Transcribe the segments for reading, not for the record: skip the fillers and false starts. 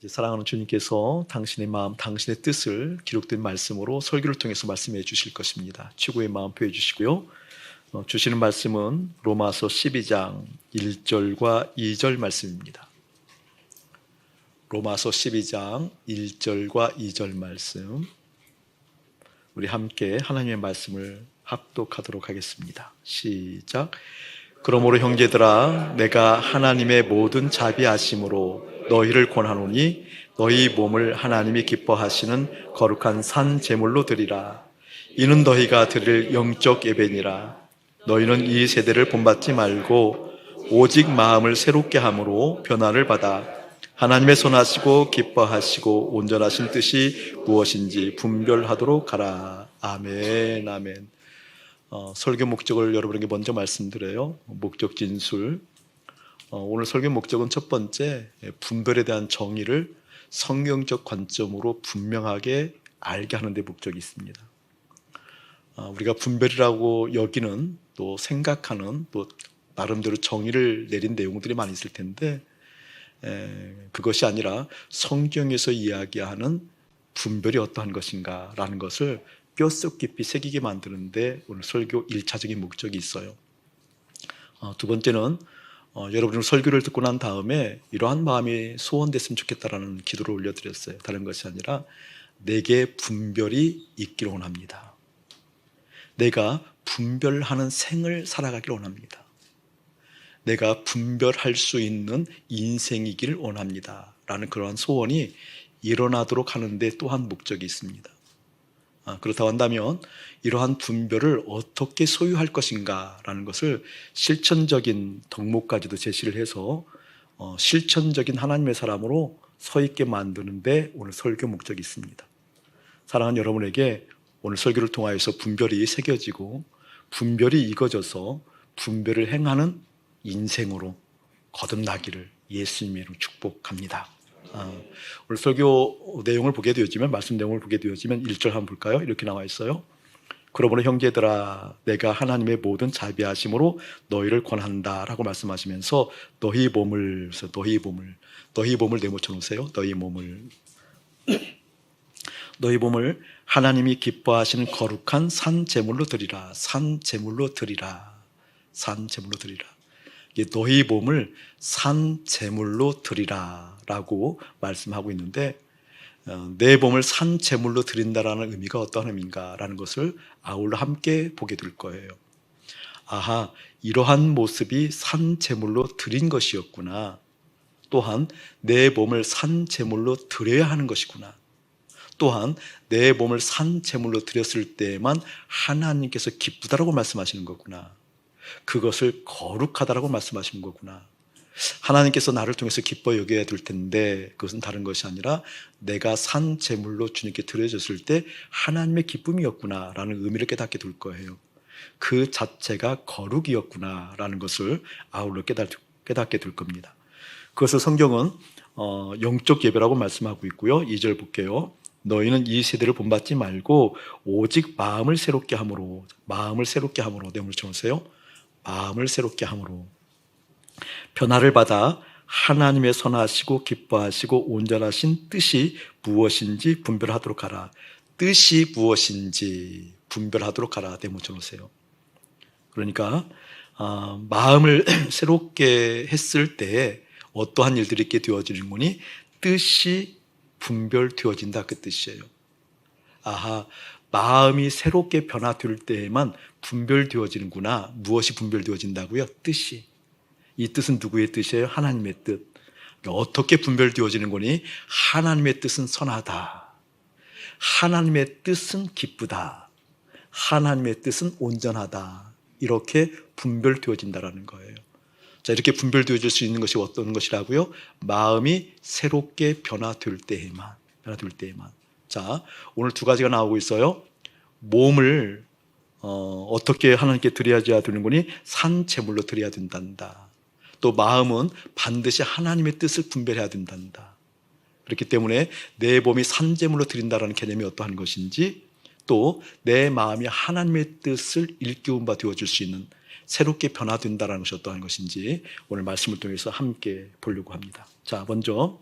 사랑하는 주님께서 당신의 마음, 당신의 뜻을 기록된 말씀으로 설교를 통해서 말씀해 주실 것입니다. 최고의 마음 표해 주시고요. 주시는 말씀은 로마서 12장 1절과 2절 말씀입니다. 로마서 12장 1절과 2절 말씀, 우리 함께 하나님의 말씀을 합독하도록 하겠습니다. 시작. 그러므로 형제들아, 내가 하나님의 모든 자비하심으로 너희를 권하노니 너희 몸을 하나님이 기뻐하시는 거룩한 산 제물로 드리라. 이는 너희가 드릴 영적 예배니라. 너희는 이 세대를 본받지 말고 오직 마음을 새롭게 함으로 변화를 받아 하나님의 선하시고 기뻐하시고 온전하신 뜻이 무엇인지 분별하도록 하라. 아멘, 아멘. 설교 목적을 여러분에게 먼저 말씀드려요. 목적 진술. 오늘 설교 목적은 첫 번째, 분별에 대한 정의를 성경적 관점으로 분명하게 알게 하는 데 목적이 있습니다. 우리가 분별이라고 여기는 또 생각하는 또 나름대로 정의를 내린 내용들이 많이 있을 텐데, 그것이 아니라 성경에서 이야기하는 분별이 어떠한 것인가 라는 것을 뼛속 깊이 새기게 만드는데 오늘 설교 1차적인 목적이 있어요. 두 번째는 여러분들 설교를 듣고 난 다음에 이러한 마음이 소원됐으면 좋겠다라는 기도를 올려드렸어요. 다른 것이 아니라 내게 분별이 있기를 원합니다. 내가 분별하는 생을 살아가기를 원합니다. 내가 분별할 수 있는 인생이기를 원합니다. 라는 그러한 소원이 일어나도록 하는데 또한 목적이 있습니다. 그렇다고 한다면 이러한 분별을 어떻게 소유할 것인가 라는 것을 실천적인 덕목까지도 제시를 해서 실천적인 하나님의 사람으로 서 있게 만드는데 오늘 설교 목적이 있습니다. 사랑하는 여러분에게 오늘 설교를 통하여서 분별이 새겨지고 분별이 익어져서 분별을 행하는 인생으로 거듭나기를 예수님의 이름으로 축복합니다. 오늘 설교 내용을 보게 되어지면, 말씀 내용을 보게 되어지면 1절 한번 볼까요? 이렇게 나와 있어요. 그러므로 형제들아, 내가 하나님의 모든 자비하심으로 너희를 권한다 라고 말씀하시면서 너희 몸을 네모쳐 놓으세요. 너희 몸을 하나님이 기뻐하시는 거룩한 산 제물로 드리라. 산 제물로 드리라. 너희 몸을 산 제물로 드리라 라고 말씀하고 있는데, 내 몸을 산 제물로 드린다라는 의미가 어떤 의미인가 라는 것을 아울러 함께 보게 될 거예요. 아하, 이러한 모습이 산 제물로 드린 것이었구나. 또한 내 몸을 산 제물로 드려야 하는 것이구나. 또한 내 몸을 산 제물로 드렸을 때에만 하나님께서 기쁘다라고 말씀하시는 거구나. 그것을 거룩하다라고 말씀하시는 거구나. 하나님께서 나를 통해서 기뻐 여겨야 될 텐데 그것은 다른 것이 아니라 내가 산 제물로 주님께 드려졌을 때 하나님의 기쁨이었구나 라는 의미를 깨닫게 될 거예요. 그 자체가 거룩이었구나 라는 것을 아울러 깨닫게 될 겁니다. 그것을 성경은 영적 예배라고 말씀하고 있고요. 2절 볼게요. 너희는 이 세대를 본받지 말고 오직 마음을 새롭게 함으로 내용을 쳐놓으세요. 마음을 새롭게 함으로 변화를 받아 하나님의 선하시고 기뻐하시고 온전하신 뜻이 무엇인지 분별하도록 하라. 뜻이 무엇인지 분별하도록 하라. 내모쳐 놓으세요. 그러니까 마음을 새롭게 했을 때에 어떠한 일들이 있게 되어지는 거니? 뜻이 분별되어진다, 그 뜻이에요. 아하, 마음이 새롭게 변화될 때에만 분별되어지는구나. 무엇이 분별되어진다고요? 뜻이. 이 뜻은 누구의 뜻이에요? 하나님의 뜻. 어떻게 분별되어지는 거니? 하나님의 뜻은 선하다. 하나님의 뜻은 기쁘다. 하나님의 뜻은 온전하다. 이렇게 분별되어진다라는 거예요. 자, 이렇게 분별되어질 수 있는 것이 어떤 것이라고요? 마음이 새롭게 변화될 때에만. 자, 오늘 두 가지가 나오고 있어요. 몸을 어떻게 하나님께 드려야 되는 거니? 산 제물로 드려야 된단다. 또 마음은 반드시 하나님의 뜻을 분별해야 된단다. 그렇기 때문에 내 몸이 산 제물로 드린다라는 개념이 어떠한 것인지, 또 내 마음이 하나님의 뜻을 일깨운 바 되어줄 수 있는 새롭게 변화된다는 것이 어떠한 것인지 오늘 말씀을 통해서 함께 보려고 합니다. 자, 먼저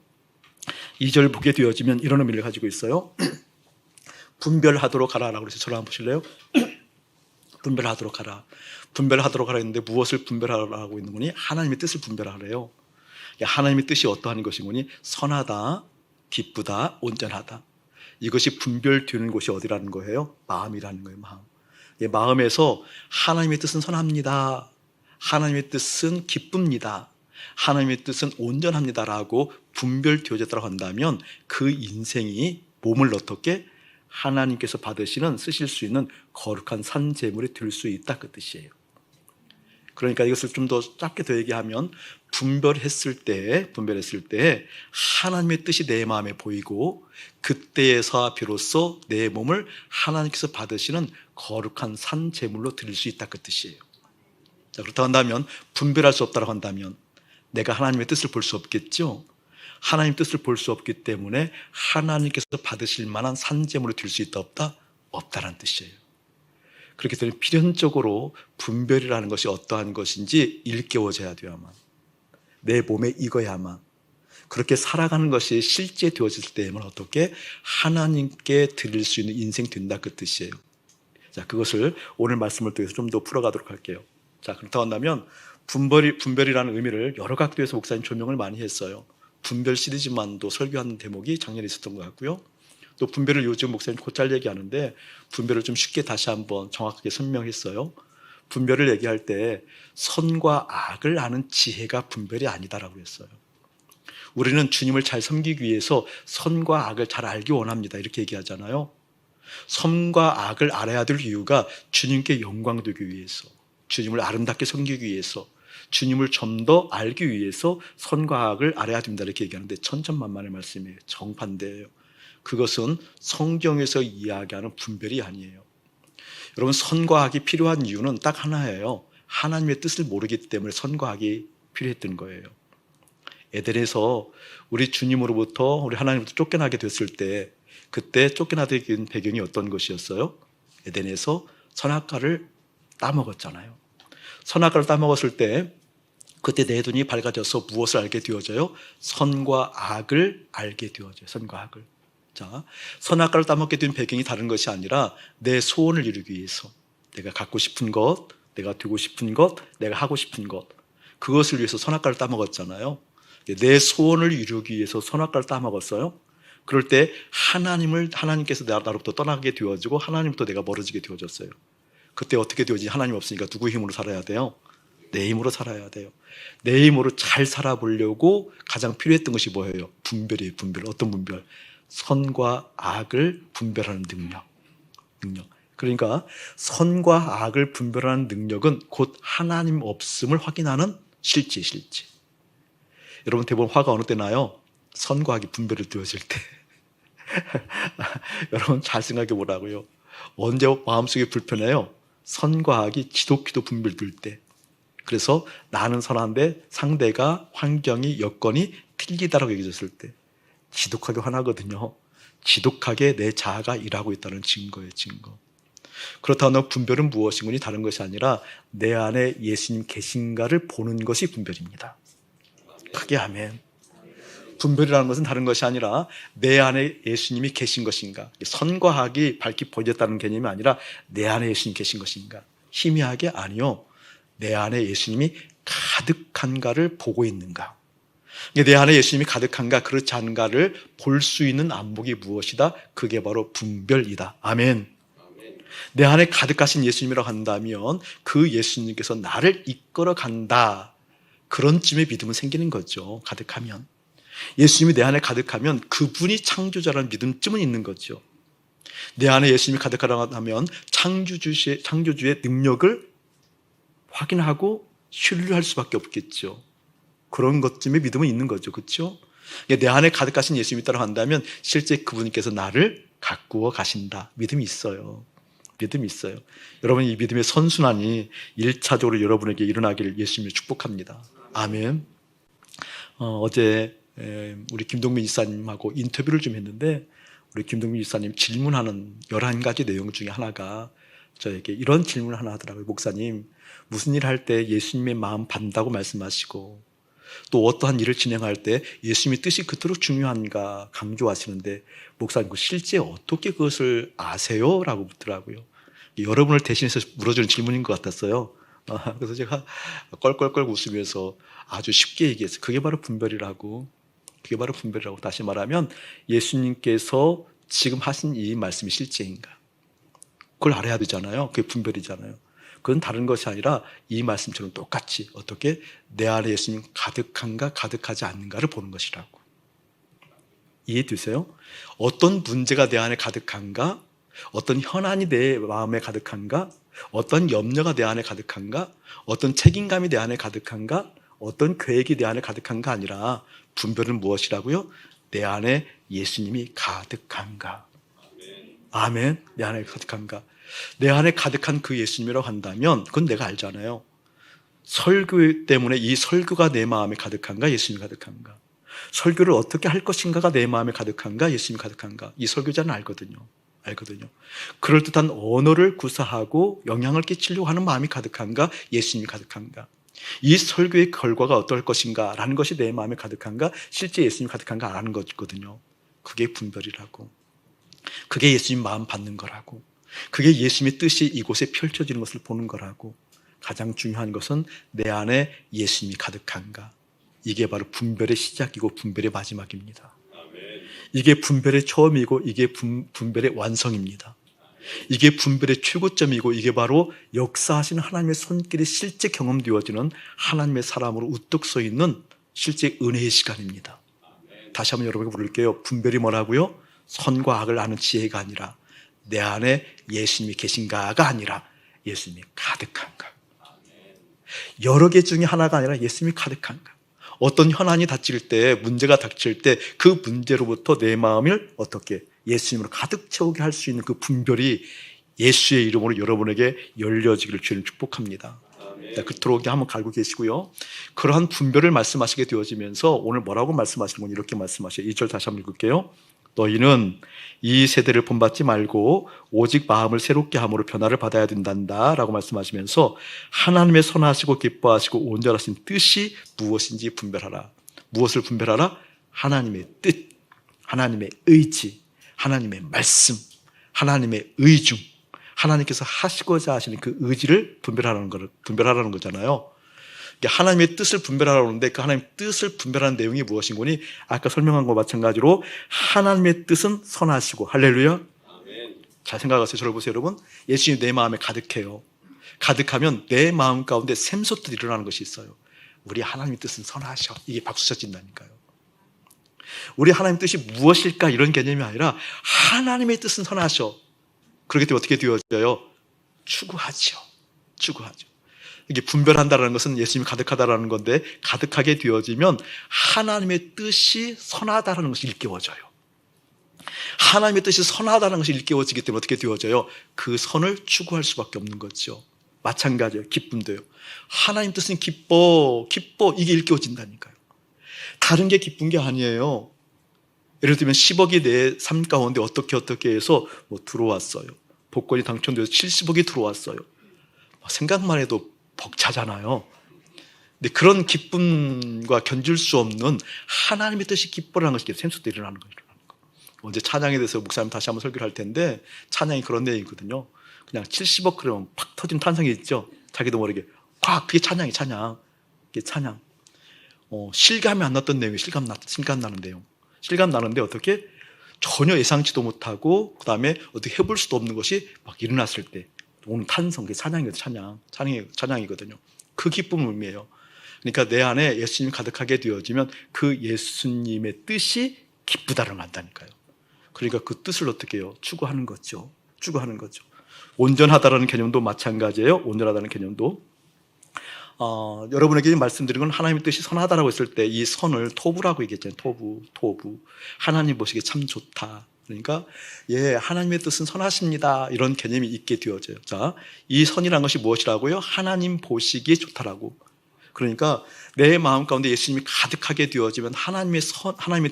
2절 보게 되어지면 이런 의미를 가지고 있어요. 분별하도록 하라라고 그래서 저를 한번 보실래요? 분별하도록 하라. 분별하도록 하라 했는데 무엇을 분별하라고 있는 거니? 하나님의 뜻을 분별하래요. 하나님의 뜻이 어떠한 것인 거니? 선하다, 기쁘다, 온전하다. 이것이 분별되는 곳이 어디라는 거예요? 마음이라는 거예요. 마음. 마음에서 하나님의 뜻은 선합니다. 하나님의 뜻은 기쁩니다. 하나님의 뜻은 온전합니다라고 분별되어졌다고 한다면 그 인생이 몸을 어떻게 하나님께서 받으시는 쓰실 수 있는 거룩한 산 제물이 될 수 있다 그 뜻이에요. 그러니까 이것을 좀 더 짧게 더 얘기하면 분별했을 때 하나님의 뜻이 내 마음에 보이고 그때에서 비로소 내 몸을 하나님께서 받으시는 거룩한 산 제물로 드릴 수 있다 그 뜻이에요. 자, 그렇다고 한다면 분별할 수 없다고 한다면 내가 하나님의 뜻을 볼 수 없겠죠. 하나님 뜻을 볼 수 없기 때문에 하나님께서 받으실 만한 산 제물을 드릴 수 있다 없다? 없다라는 뜻이에요. 그렇기 때문에 필연적으로 분별이라는 것이 어떠한 것인지 일깨워져야 돼야만, 내 몸에 익어야만, 그렇게 살아가는 것이 실제 되어질 때에만 어떻게 하나님께 드릴 수 있는 인생 된다 그 뜻이에요. 자, 그것을 오늘 말씀을 통해서 좀 더 풀어가도록 할게요. 자, 그렇다고 한다면 분별이라는 의미를 여러 각도에서 목사님 조명을 많이 했어요. 분별 시리즈만도 설교하는 대목이 작년에 있었던 것 같고요. 또 분별을 요즘 목사님 곧잘 얘기하는데 분별을 좀 쉽게 다시 한번 정확하게 설명했어요. 분별을 얘기할 때 선과 악을 아는 지혜가 분별이 아니다라고 했어요. 우리는 주님을 잘 섬기기 위해서 선과 악을 잘 알기 원합니다. 이렇게 얘기하잖아요. 선과 악을 알아야 될 이유가 주님께 영광 되기 위해서, 주님을 아름답게 섬기기 위해서, 주님을 좀 더 알기 위해서 선과 악을 알아야 됩니다. 이렇게 얘기하는데 천천만만의 말씀이에요. 정반대예요. 그것은 성경에서 이야기하는 분별이 아니에요. 여러분, 선과 악이 필요한 이유는 딱 하나예요. 하나님의 뜻을 모르기 때문에 선과 악이 필요했던 거예요. 에덴에서 우리 주님으로부터, 우리 하나님으로부터 쫓겨나게 됐을 때, 그때 쫓겨나게 된 배경이 어떤 것이었어요? 에덴에서 선악과를 따먹었잖아요. 선악과를 따먹었을 때 그때 내 눈이 밝아져서 무엇을 알게 되어져요? 선과 악을 알게 되어져요. 선과 악을. 자, 선악과를 따먹게 된 배경이 다른 것이 아니라 내 소원을 이루기 위해서, 내가 갖고 싶은 것, 내가 되고 싶은 것, 내가 하고 싶은 것, 그것을 위해서 선악과를 따먹었잖아요. 내 소원을 이루기 위해서 선악과를 따먹었어요. 그럴 때 하나님께서 나로부터 떠나게 되어지고 하나님부터 내가 멀어지게 되어졌어요. 그때 어떻게 되어지지? 하나님 없으니까 누구 힘으로 살아야 돼요? 내 힘으로 살아야 돼요. 내 힘으로 잘 살아보려고 가장 필요했던 것이 뭐예요? 분별이에요. 분별. 어떤 분별? 선과 악을 분별하는 능력. 그러니까 선과 악을 분별하는 능력은 곧 하나님 없음을 확인하는 실제. 여러분, 대부분 화가 어느 때 나요? 선과 악이 분별이 되어질 때. 여러분 잘 생각해 보라고요. 언제 마음속에 불편해요? 선과 악이 지독히도 분별될 때. 그래서 나는 선한데 상대가, 환경이, 여건이 틀리다라고 얘기했을 때 지독하게 화나거든요. 지독하게 내 자아가 일하고 있다는 증거예요. 증거. 그렇다면 분별은 무엇이니? 다른 것이 아니라 내 안에 예수님 계신가를 보는 것이 분별입니다. 크게 아멘. 분별이라는 것은 다른 것이 아니라 내 안에 예수님이 계신 것인가, 선과 악이 밝히 보여졌다는 개념이 아니라 내 안에 예수님이 계신 것인가. 희미하게 아니요, 내 안에 예수님이 가득한가를 보고 있는가. 내 안에 예수님이 가득한가 그렇지 않은가를 볼 수 있는 안목이 무엇이다? 그게 바로 분별이다. 아멘. 내 안에 가득하신 예수님이라고 한다면 그 예수님께서 나를 이끌어 간다, 그런 쯤의 믿음은 생기는 거죠. 가득하면, 예수님이 내 안에 가득하면 그분이 창조자라는 믿음쯤은 있는 거죠. 내 안에 예수님이 가득하다고 하면 창조주의 능력을 확인하고 신뢰할 수밖에 없겠죠. 그런 것쯤의 믿음은 있는 거죠. 그렇죠? 내 안에 가득하신 예수님이 있다고 한다면 실제 그분께서 나를 가꾸어 가신다. 믿음이 있어요. 믿음이 있어요. 여러분, 이 믿음의 선순환이 1차적으로 여러분에게 일어나기를 예수님이 축복합니다. 아멘. 어제 우리 김동민 이사님하고 인터뷰를 좀 했는데, 우리 김동민 이사님 질문하는 11가지 내용 중에 하나가 저에게 이런 질문을 하나 하더라고요. 목사님, 무슨 일 할 때 예수님의 마음 받는다고 말씀하시고 또 어떠한 일을 진행할 때 예수님의 뜻이 그토록 중요한가 강조하시는데 목사님, 실제 어떻게 그것을 아세요? 라고 묻더라고요. 여러분을 대신해서 물어주는 질문인 것 같았어요. 그래서 제가 껄껄껄 웃으면서 아주 쉽게 얘기했어요. 그게 바로 분별이라고. 그게 바로 분별이라고. 다시 말하면 예수님께서 지금 하신 이 말씀이 실제인가? 그걸 알아야 되잖아요. 그게 분별이잖아요. 그건 다른 것이 아니라 이 말씀처럼 똑같이 어떻게 내 안에 예수님 가득한가 가득하지 않는가를 보는 것이라고. 이해되세요? 어떤 문제가 내 안에 가득한가? 어떤 현안이 내 마음에 가득한가? 어떤 염려가 내 안에 가득한가? 어떤 책임감이 내 안에 가득한가? 어떤 계획이 내 안에 가득한가 아니라 분별은 무엇이라고요? 내 안에 예수님이 가득한가? 아멘. 내 안에 가득한가? 내 안에 가득한 그 예수님이라고 한다면 그건 내가 알잖아요. 설교 때문에 이 설교가 내 마음에 가득한가? 예수님이 가득한가? 설교를 어떻게 할 것인가가 내 마음에 가득한가? 예수님이 가득한가? 이 설교자는 알거든요. 그럴듯한 언어를 구사하고 영향을 끼치려고 하는 마음이 가득한가? 예수님이 가득한가? 이 설교의 결과가 어떨 것인가? 라는 것이 내 마음에 가득한가? 실제 예수님이 가득한가? 라는 것이거든요. 그게 분별이라고. 그게 예수님 마음 받는 거라고. 그게 예수님의 뜻이 이곳에 펼쳐지는 것을 보는 거라고. 가장 중요한 것은 내 안에 예수님이 가득한가. 이게 바로 분별의 시작이고 분별의 마지막입니다. 이게 분별의 처음이고 이게 분별의 완성입니다. 이게 분별의 최고점이고 이게 바로 역사하시는 하나님의 손길이 실제 경험되어지는 하나님의 사람으로 우뚝 서 있는 실제 은혜의 시간입니다. 다시 한번 여러분에게 부를게요. 분별이 뭐라고요? 선과 악을 아는 지혜가 아니라 내 안에 예수님이 계신가가 아니라 예수님이 가득한가. 여러 개 중에 하나가 아니라 예수님이 가득한가. 어떤 현안이 닥칠 때, 문제가 닥칠 때 그 문제로부터 내 마음을 어떻게 예수님으로 가득 채우게 할 수 있는 그 분별이 예수의 이름으로 여러분에게 열려지기를 주님 축복합니다. 그토록 한번 갈고 계시고요. 그러한 분별을 말씀하시게 되어지면서 오늘 뭐라고 말씀하시는 건 이렇게 말씀하셔요. 2절 다시 한번 읽을게요. 너희는 이 세대를 본받지 말고 오직 마음을 새롭게 함으로 변화를 받아야 된단다 라고 말씀하시면서 하나님의 선하시고 기뻐하시고 온전하신 뜻이 무엇인지 분별하라. 무엇을 분별하라? 하나님의 뜻, 하나님의 의지, 하나님의 말씀, 하나님의 의중, 하나님께서 하시고자 하시는 그 의지를 분별하라는 거잖아요. 하나님의 뜻을 분별하라고 하는데 그 하나님의 뜻을 분별하는 내용이 무엇인 거니? 아까 설명한 것과 마찬가지로 하나님의 뜻은 선하시고, 할렐루야. 아멘. 잘 생각하세요. 저를 보세요, 여러분. 예수님이 내 마음에 가득해요. 가득하면 내 마음 가운데 샘솟듯 일어나는 것이 있어요. 우리 하나님의 뜻은 선하셔. 이게 박수 쳐진다니까요. 우리 하나님의 뜻이 무엇일까? 이런 개념이 아니라 하나님의 뜻은 선하셔. 그렇기 때문에 어떻게 되어져요? 추구하죠. 이게 분별한다는 것은 예수님이 가득하다라는 건데 가득하게 되어지면 하나님의 뜻이 선하다는 것이 일깨워져요. 하나님의 뜻이 선하다는 것이 일깨워지기 때문에 어떻게 되어져요? 그 선을 추구할 수밖에 없는 거죠. 마찬가지예요. 기쁨도요. 하나님 뜻은 기뻐 이게 일깨워진다니까요. 다른 게 기쁜 게 아니에요. 예를 들면 10억이 내 삶 가운데 어떻게 해서 들어왔어요. 복권이 당첨돼서 70억이 들어왔어요. 생각만 해도 벅차잖아요. 근데 그런 기쁨과 견줄 수 없는 하나님의 뜻이 기뻐라는 것이 샘솟듯 일어나는 거예요. 언제 찬양에 대해서 목사님 다시 한번 설교를 할 텐데 찬양이 그런 내용이거든요. 그냥 70억 그러면 팍 터지는 탄성이 있죠. 자기도 모르게 그게 찬양. 이게 찬양. 실감이 안 났던 내용이 실감 나는 내용. 실감 나는데 어떻게 전혀 예상치도 못하고 그 다음에 어떻게 해볼 수도 없는 것이 막 일어났을 때 오는 탄성, 그게 찬양이거든요. 찬양이거든요. 그 기쁨을 의미해요. 그러니까 내 안에 예수님이 가득하게 되어지면 그 예수님의 뜻이 기쁘다를 한다니까요. 그러니까 그 뜻을 어떻게 해요? 추구하는 거죠. 온전하다라는 개념도 마찬가지예요. 온전하다는 개념도. 여러분에게 말씀드린 건 하나님의 뜻이 선하다라고 했을 때 이 선을 토부라고 얘기했잖아요. 토부. 하나님 보시기에 참 좋다. 그러니까 하나님의 뜻은 선하십니다. 이런 개념이 있게 되어져요. 자, 이 선이라는 것이 무엇이라고요? 하나님 보시기에 좋다라고. 그러니까 내 마음 가운데 예수님이 가득하게 되어지면 하나님의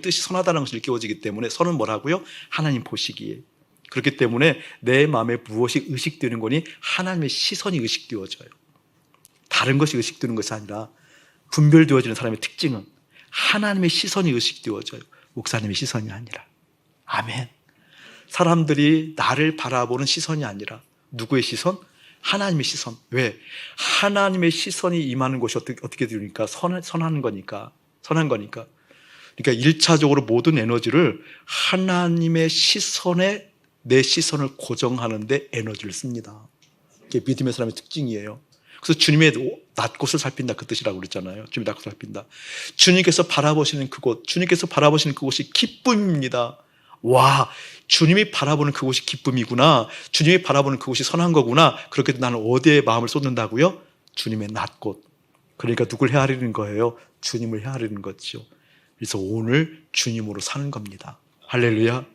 뜻이 선하다는 것이 일깨워지기 때문에 선은 뭐라고요? 하나님 보시기에. 그렇기 때문에 내 마음에 무엇이 의식되는 거니? 하나님의 시선이 의식되어져요. 다른 것이 의식되는 것이 아니라 분별되어지는 사람의 특징은 하나님의 시선이 의식되어져요. 목사님의 시선이 아니라. 아멘. 사람들이 나를 바라보는 시선이 아니라 누구의 시선? 하나님의 시선. 왜? 하나님의 시선이 임하는 곳이 어떻게 되니까? 선한 거니까. 선한 거니까. 그러니까 1차적으로 모든 에너지를 하나님의 시선에 내 시선을 고정하는 데 에너지를 씁니다. 이게 믿음의 사람의 특징이에요. 그래서 주님의 낮곳을 살핀다 그 뜻이라고 그랬잖아요. 주님의 낮곳을 살핀다. 주님께서 바라보시는 그곳이 기쁨입니다. 와, 주님이 바라보는 그곳이 기쁨이구나. 주님이 바라보는 그곳이 선한 거구나. 그렇게 나는 어디에 마음을 쏟는다고요? 주님의 낮곳. 그러니까 누굴 헤아리는 거예요? 주님을 헤아리는 거죠. 그래서 오늘 주님으로 사는 겁니다. 할렐루야.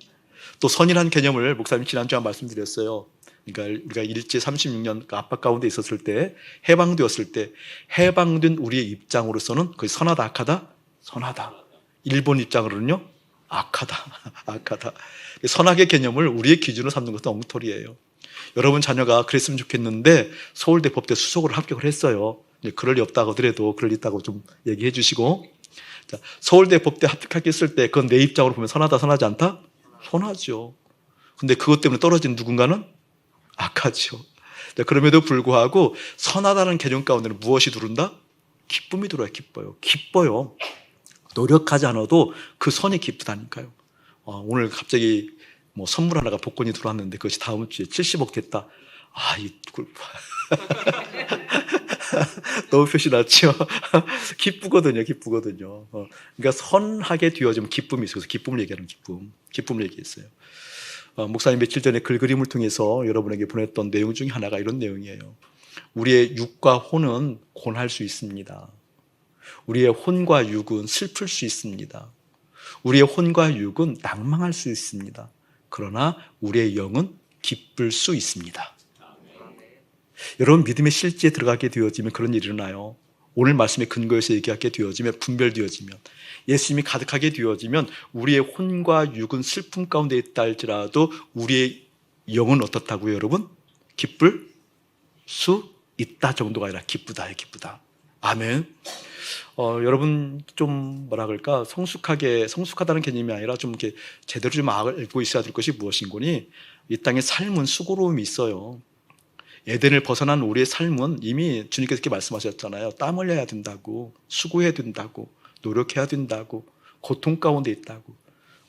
또 선이라는 개념을 목사님 지난주에 말씀드렸어요. 그러니까 우리가 일제 36년 압박 가운데 있었을 때, 해방되었을 때 해방된 우리의 입장으로서는 그게 선하다, 악하다? 선하다. 일본 입장으로는요? 악하다. 악하다. 선악의 개념을 우리의 기준으로 삼는 것도 엉터리예요. 여러분 자녀가 그랬으면 좋겠는데 서울대 법대 수석으로 합격을 했어요. 그럴 리 없다고 하더라도 그럴 리 있다고 좀 얘기해 주시고, 자, 서울대 법대 합격했을 때 그건 내 입장으로 보면 선하다, 선하지 않다? 선하죠. 근데 그것 때문에 떨어진 누군가는 악하죠. 그럼에도 불구하고 선하다는 개념 가운데는 무엇이 들어온다? 기쁨이 들어요. 기뻐요. 노력하지 않아도 그 선이 기쁘다니까요. 오늘 갑자기 선물 하나가 복권이 들어왔는데 그것이 다음 주에 70억 됐다. 너무 표시 났죠. 기쁘거든요. 그러니까 선하게 되어지면 기쁨이 있어서 기쁨을 얘기하는 기쁨을 얘기했어요. 목사님 며칠 전에 글그림을 통해서 여러분에게 보냈던 내용 중에 하나가 이런 내용이에요. 우리의 육과 혼은 곤할 수 있습니다. 우리의 혼과 육은 슬플 수 있습니다. 우리의 혼과 육은 낭망할 수 있습니다. 그러나 우리의 영은 기쁠 수 있습니다. 여러분 믿음의 실지에 들어가게 되어지면 그런 일이 일어나요. 오늘 말씀의 근거에서 얘기하게 되어지면, 분별되어지면, 예수님이 가득하게 되어지면 우리의 혼과 육은 슬픔 가운데 있다 할지라도 우리의 영은 어떻다고요, 여러분? 기쁠 수 있다 정도가 아니라 기쁘다. 아멘. 여러분 좀 뭐라 그럴까, 성숙하다는 개념이 아니라 좀 이렇게 제대로 좀 알고 있어야 될 것이 무엇인고니, 이 땅의 삶은 수고로움이 있어요. 에덴을 벗어난 우리의 삶은 이미 주님께서 이렇게 말씀하셨잖아요. 땀 흘려야 된다고, 수고해야 된다고, 노력해야 된다고, 고통 가운데 있다고.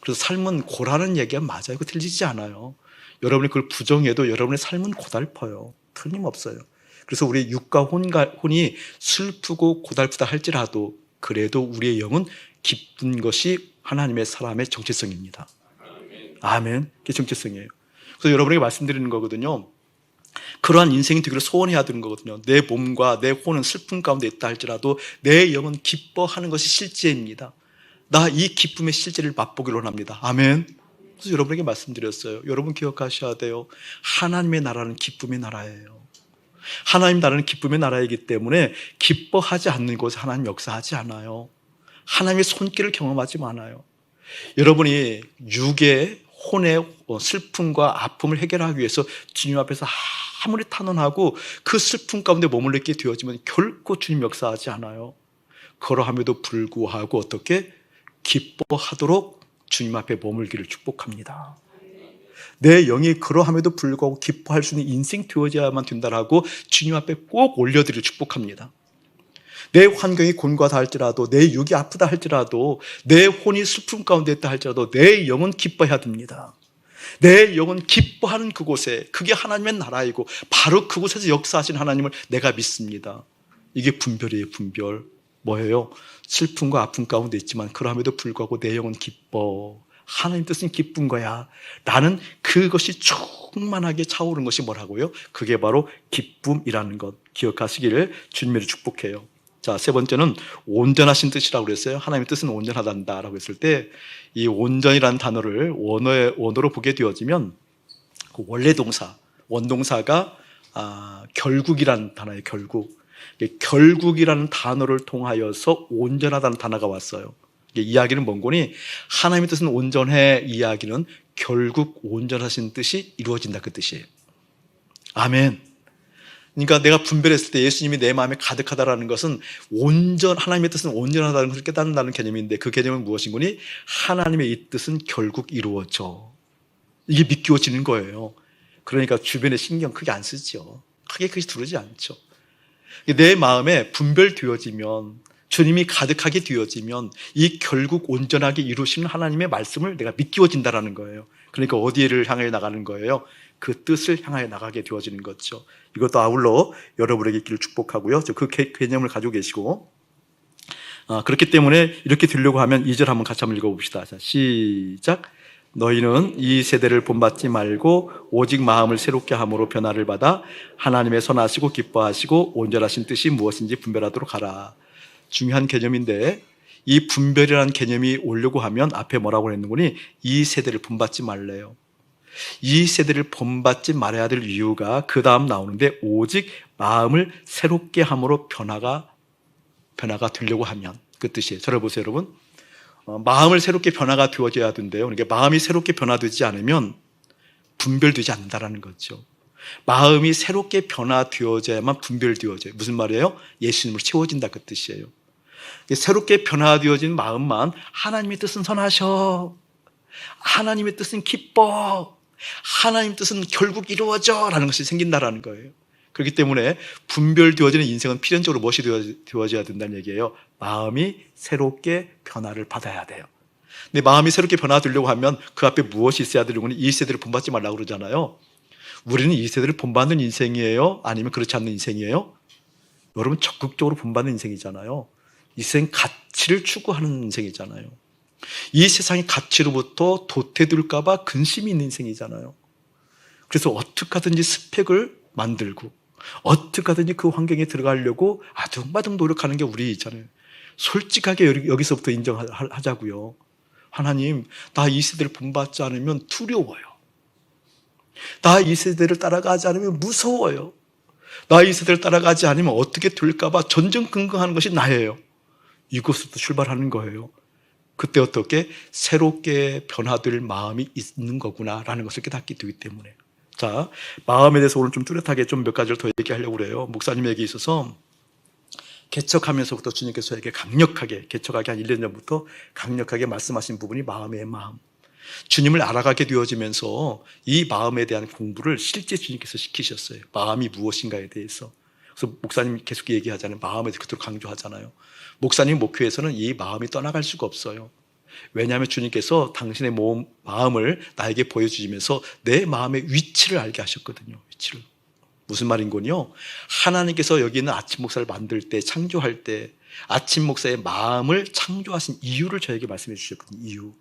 그래서 삶은 고라는 얘기가 맞아요. 그거 틀리지 않아요. 여러분이 그걸 부정해도 여러분의 삶은 고달퍼요. 틀림없어요. 그래서 우리의 육과 혼이 슬프고 고달프다 할지라도 그래도 우리의 영은 기쁜 것이 하나님의 사람의 정체성입니다. 아멘. 그게 정체성이에요. 그래서 여러분에게 말씀드리는 거거든요. 그러한 인생이 되기를 소원해야 되는 거거든요. 내 몸과 내 혼은 슬픔 가운데 있다 할지라도 내 영은 기뻐하는 것이 실제입니다. 나 이 기쁨의 실제를 맛보기를 원합니다. 아멘. 그래서 여러분에게 말씀드렸어요. 여러분 기억하셔야 돼요. 하나님의 나라는 기쁨의 나라예요. 하나님 나라는 기쁨의 나라이기 때문에 기뻐하지 않는 곳에 하나님 역사하지 않아요. 하나님의 손길을 경험하지 않아요. 여러분이 육의 혼의 슬픔과 아픔을 해결하기 위해서 주님 앞에서 아무리 탄원하고 그 슬픔 가운데 머물게 되어지면 결코 주님 역사하지 않아요. 그러함에도 불구하고 어떻게 기뻐하도록 주님 앞에 머물기를 축복합니다. 내 영이 그러함에도 불구하고 기뻐할 수 있는 인생 되어져야만 된다라고 주님 앞에 꼭 올려드리를 축복합니다. 내 환경이 곤고하다 할지라도, 내 육이 아프다 할지라도, 내 혼이 슬픔 가운데 있다 할지라도 내 영은 기뻐해야 됩니다. 내 영은 기뻐하는 그곳에, 그게 하나님의 나라이고 바로 그곳에서 역사하신 하나님을 내가 믿습니다. 이게 분별이에요. 분별. 뭐예요? 슬픔과 아픔 가운데 있지만 그럼에도 불구하고 내 영은 기뻐. 하나님 뜻은 기쁜 거야 라는 그것이 충만하게 차오르는 것이 뭐라고요? 그게 바로 기쁨이라는 것 기억하시기를 주님으로 축복해요. 자, 세 번째는 온전하신 뜻이라고 그랬어요. 하나님의 뜻은 온전하단다라고 했을 때 이 온전이라는 단어를 원어로 보게 되어지면 그 원래 동사, 원동사가 결국이라는 단어예요. 결국이라는 단어를 통하여서 온전하다는 단어가 왔어요. 이야기는 뭔고니 하나님의 뜻은 온전해 이야기는 결국 온전하신 뜻이 이루어진다 그 뜻이에요. 아멘. 그러니까 내가 분별했을 때 예수님이 내 마음에 가득하다라는 것은 하나님의 뜻은 온전하다는 것을 깨닫는다는 개념인데, 그 개념은 무엇인고니? 하나님의 이 뜻은 결국 이루어져. 이게 믿겨지는 거예요. 그러니까 주변에 신경 크게 안 쓰죠. 크게 두르지 않죠. 내 마음에 분별되어지면, 주님이 가득하게 되어지면 이 결국 온전하게 이루시는 하나님의 말씀을 내가 믿겨진다라는 거예요. 그러니까 어디를 향해 나가는 거예요? 그 뜻을 향하여 나가게 되어지는 거죠. 이것도 아울러 여러분에게 있기를 축복하고요. 그 개념을 가지고 계시고, 그렇기 때문에 이렇게 되려고 하면 2절 한번 같이 한번 읽어봅시다. 자, 시작. 너희는 이 세대를 본받지 말고 오직 마음을 새롭게 함으로 변화를 받아 하나님의 선하시고 기뻐하시고 온전하신 뜻이 무엇인지 분별하도록 하라. 중요한 개념인데, 이 분별이라는 개념이 오려고 하면 앞에 뭐라고 했는거니? 이 세대를 본받지 말래요. 이 세대를 본받지 말아야 될 이유가 그 다음 나오는데, 오직 마음을 새롭게 함으로 변화가 되려고 하면, 그 뜻이에요. 저를 보세요, 여러분. 마음을 새롭게 변화가 되어져야 된대요. 그러니까 마음이 새롭게 변화되지 않으면 분별되지 않는다라는 거죠. 마음이 새롭게 변화되어져야만 분별되어져요. 무슨 말이에요? 예수님으로 채워진다, 그 뜻이에요. 새롭게 변화되어진 마음만, 하나님의 뜻은 선하셔, 하나님의 뜻은 기뻐, 하나님의 뜻은 결국 이루어져 라는 것이 생긴다라는 거예요. 그렇기 때문에 분별되어지는 인생은 필연적으로 무엇이 되어져야 된다는 얘기예요? 마음이 새롭게 변화를 받아야 돼요. 근데 마음이 새롭게 변화되려고 하면 그 앞에 무엇이 있어야 되려고는 이 세대를 본받지 말라고 그러잖아요. 우리는 이 세대를 본받는 인생이에요? 아니면 그렇지 않는 인생이에요? 여러분, 적극적으로 본받는 인생이잖아요. 이 세상 가치를 추구하는 인생이잖아요. 이 세상의 가치로부터 도태될까 봐 근심이 있는 인생이잖아요. 그래서 어떻게 하든지 스펙을 만들고 어떻게 하든지 그 환경에 들어가려고 아둥바둥 노력하는 게 우리잖아요. 솔직하게 여기서부터 인정하자고요. 하나님, 나 이 세대를 본받지 않으면 두려워요. 나 이 세대를 따라가지 않으면 무서워요. 나 이 세대를 따라가지 않으면 어떻게 될까 봐 전전긍긍하는 것이 나예요. 이곳부터 출발하는 거예요. 그때 어떻게 새롭게 변화될 마음이 있는 거구나라는 것을 깨닫게 되기 때문에. 자, 마음에 대해서 오늘 좀 뚜렷하게 좀 몇 가지를 더 얘기하려고 그래요. 목사님에게 있어서 개척하면서부터 주님께서 저에게 강력하게, 개척하기 한 1년 전부터 강력하게 말씀하신 부분이 마음의 마음. 주님을 알아가게 되어지면서 이 마음에 대한 공부를 실제 주님께서 시키셨어요. 마음이 무엇인가에 대해서. 그래서 목사님 계속 얘기하잖아요. 마음에 대해서 그토록 강조하잖아요. 목사님 목회에서는 이 마음이 떠나갈 수가 없어요. 왜냐하면 주님께서 당신의 마음을 나에게 보여주시면서 내 마음의 위치를 알게 하셨거든요. 위치를. 무슨 말인군요? 하나님께서 여기 있는 아침 목사를 만들 때, 창조할 때 아침 목사의 마음을 창조하신 이유를 저에게 말씀해 주셨거든요. 이유.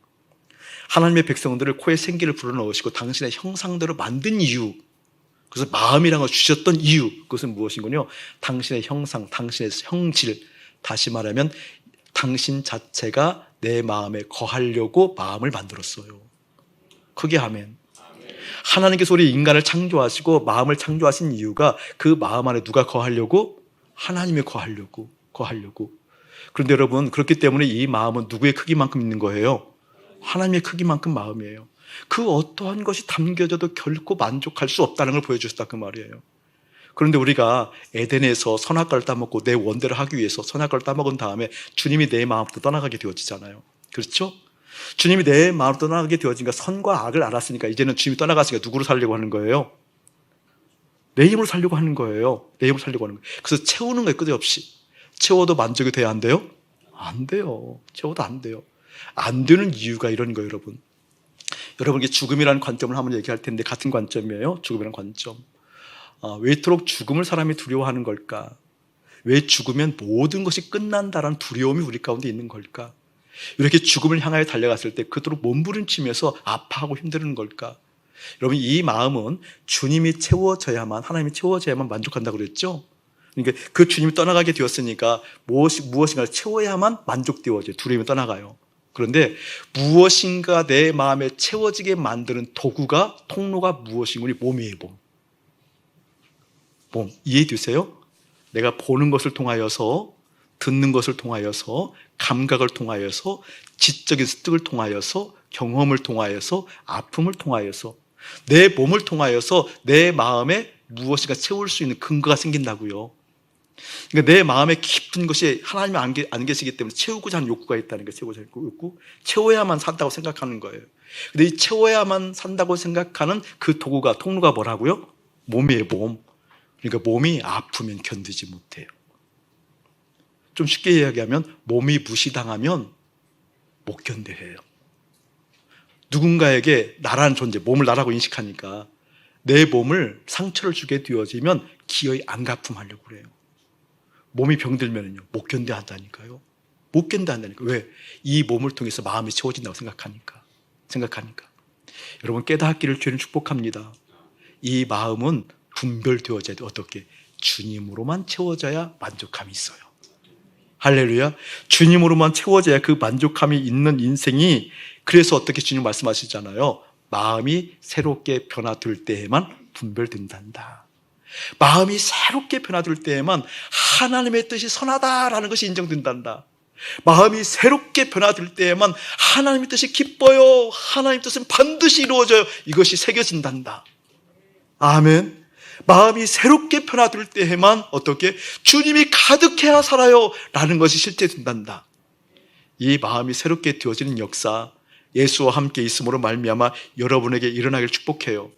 하나님의 백성들을 코에 생기를 불어넣으시고 당신의 형상대로 만든 이유. 그래서 마음이라는 걸 주셨던 이유. 그것은 무엇인군요? 당신의 형상, 당신의 형질. 다시 말하면 당신 자체가 내 마음에 거하려고 마음을 만들었어요. 크게 아멘. 하나님께서 우리 인간을 창조하시고 마음을 창조하신 이유가 그 마음 안에 누가 거하려고? 하나님이 거하려고. 그런데 여러분, 그렇기 때문에 이 마음은 누구의 크기만큼 있는 거예요? 하나님의 크기만큼 마음이에요. 그 어떠한 것이 담겨져도 결코 만족할 수 없다는 걸 보여주셨다, 그 말이에요. 그런데 우리가 에덴에서 선악과를 따먹고 내 원대로 하기 위해서 선악과를 따먹은 다음에 주님이 내 마음부터 떠나가게 되어지잖아요. 그렇죠? 주님이 내 마음으로 떠나가게 되어지니까 선과 악을 알았으니까 이제는 주님이 떠나갔으니까 누구로 살려고 하는 거예요? 내 힘으로 살려고 하는 거예요. 내 힘으로 살려고 하는 거예요. 그래서 채우는 거예요, 끝없이. 채워도 만족이 돼야 안 돼요? 안 돼요. 채워도 안 돼요. 안 되는 이유가 이런 거예요, 여러분. 여러분께 죽음이라는 관점을 한번 얘기할 텐데 같은 관점이에요. 죽음이라는 관점. 왜 이토록 죽음을 사람이 두려워하는 걸까? 왜 죽으면 모든 것이 끝난다라는 두려움이 우리 가운데 있는 걸까? 이렇게 죽음을 향하여 달려갔을 때 그토록 몸부림치면서 아파하고 힘드는 걸까? 여러분, 이 마음은 주님이 채워져야만, 하나님이 채워져야만 만족한다고 그랬죠? 그러니까 그 주님이 떠나가게 되었으니까 무엇인가를 채워야만 만족되어져요. 두려움이 떠나가요. 그런데 무엇인가 내 마음에 채워지게 만드는 도구가, 통로가 무엇인가니? 몸이에요. 몸. 이해되세요? 내가 보는 것을 통하여서, 듣는 것을 통하여서, 감각을 통하여서, 지적인 습득을 통하여서, 경험을 통하여서, 아픔을 통하여서, 내 몸을 통하여서 내 마음에 무엇인가 채울 수 있는 근거가 생긴다고요. 그러니까 내 마음에 깊은 것이 하나님이 안 계시기 때문에 채우고자 하는 욕구가 있다는 거예요. 채우고자 하는 욕구. 채워야만 산다고 생각하는 거예요. 근데 이 채워야만 산다고 생각하는 그 도구가, 통로가 뭐라고요? 몸이에요, 몸. 그러니까 몸이 아프면 견디지 못해요. 좀 쉽게 이야기하면 몸이 무시당하면 못 견뎌해요. 누군가에게 나라는 존재, 몸을 나라고 인식하니까 내 몸을 상처를 주게 되어지면 기어이 안 갚음하려고 그래요. 몸이 병들면요 못 견뎌 한다니까요. 못 견뎌 한다니까. 왜? 이 몸을 통해서 마음이 채워진다고 생각하니까. 여러분 깨닫기를 주님 축복합니다. 이 마음은 분별되어져야 돼. 어떻게? 주님으로만 채워져야 만족감이 있어요. 할렐루야. 주님으로만 채워져야 그 만족감이 있는 인생이, 그래서 어떻게 주님 말씀하시잖아요. 마음이 새롭게 변화될 때에만 분별된단다. 마음이 새롭게 변화될 때에만 하나님의 뜻이 선하다라는 것이 인정된단다. 마음이 새롭게 변화될 때에만 하나님의 뜻이 기뻐요. 하나님의 뜻은 반드시 이루어져요. 이것이 새겨진단다. 아멘. 마음이 새롭게 변화될 때에만 어떻게? 주님이 가득해야 살아요 라는 것이 실제된단다. 이 마음이 새롭게 되어지는 역사, 예수와 함께 있음으로 말미암아 여러분에게 일어나길 축복해요.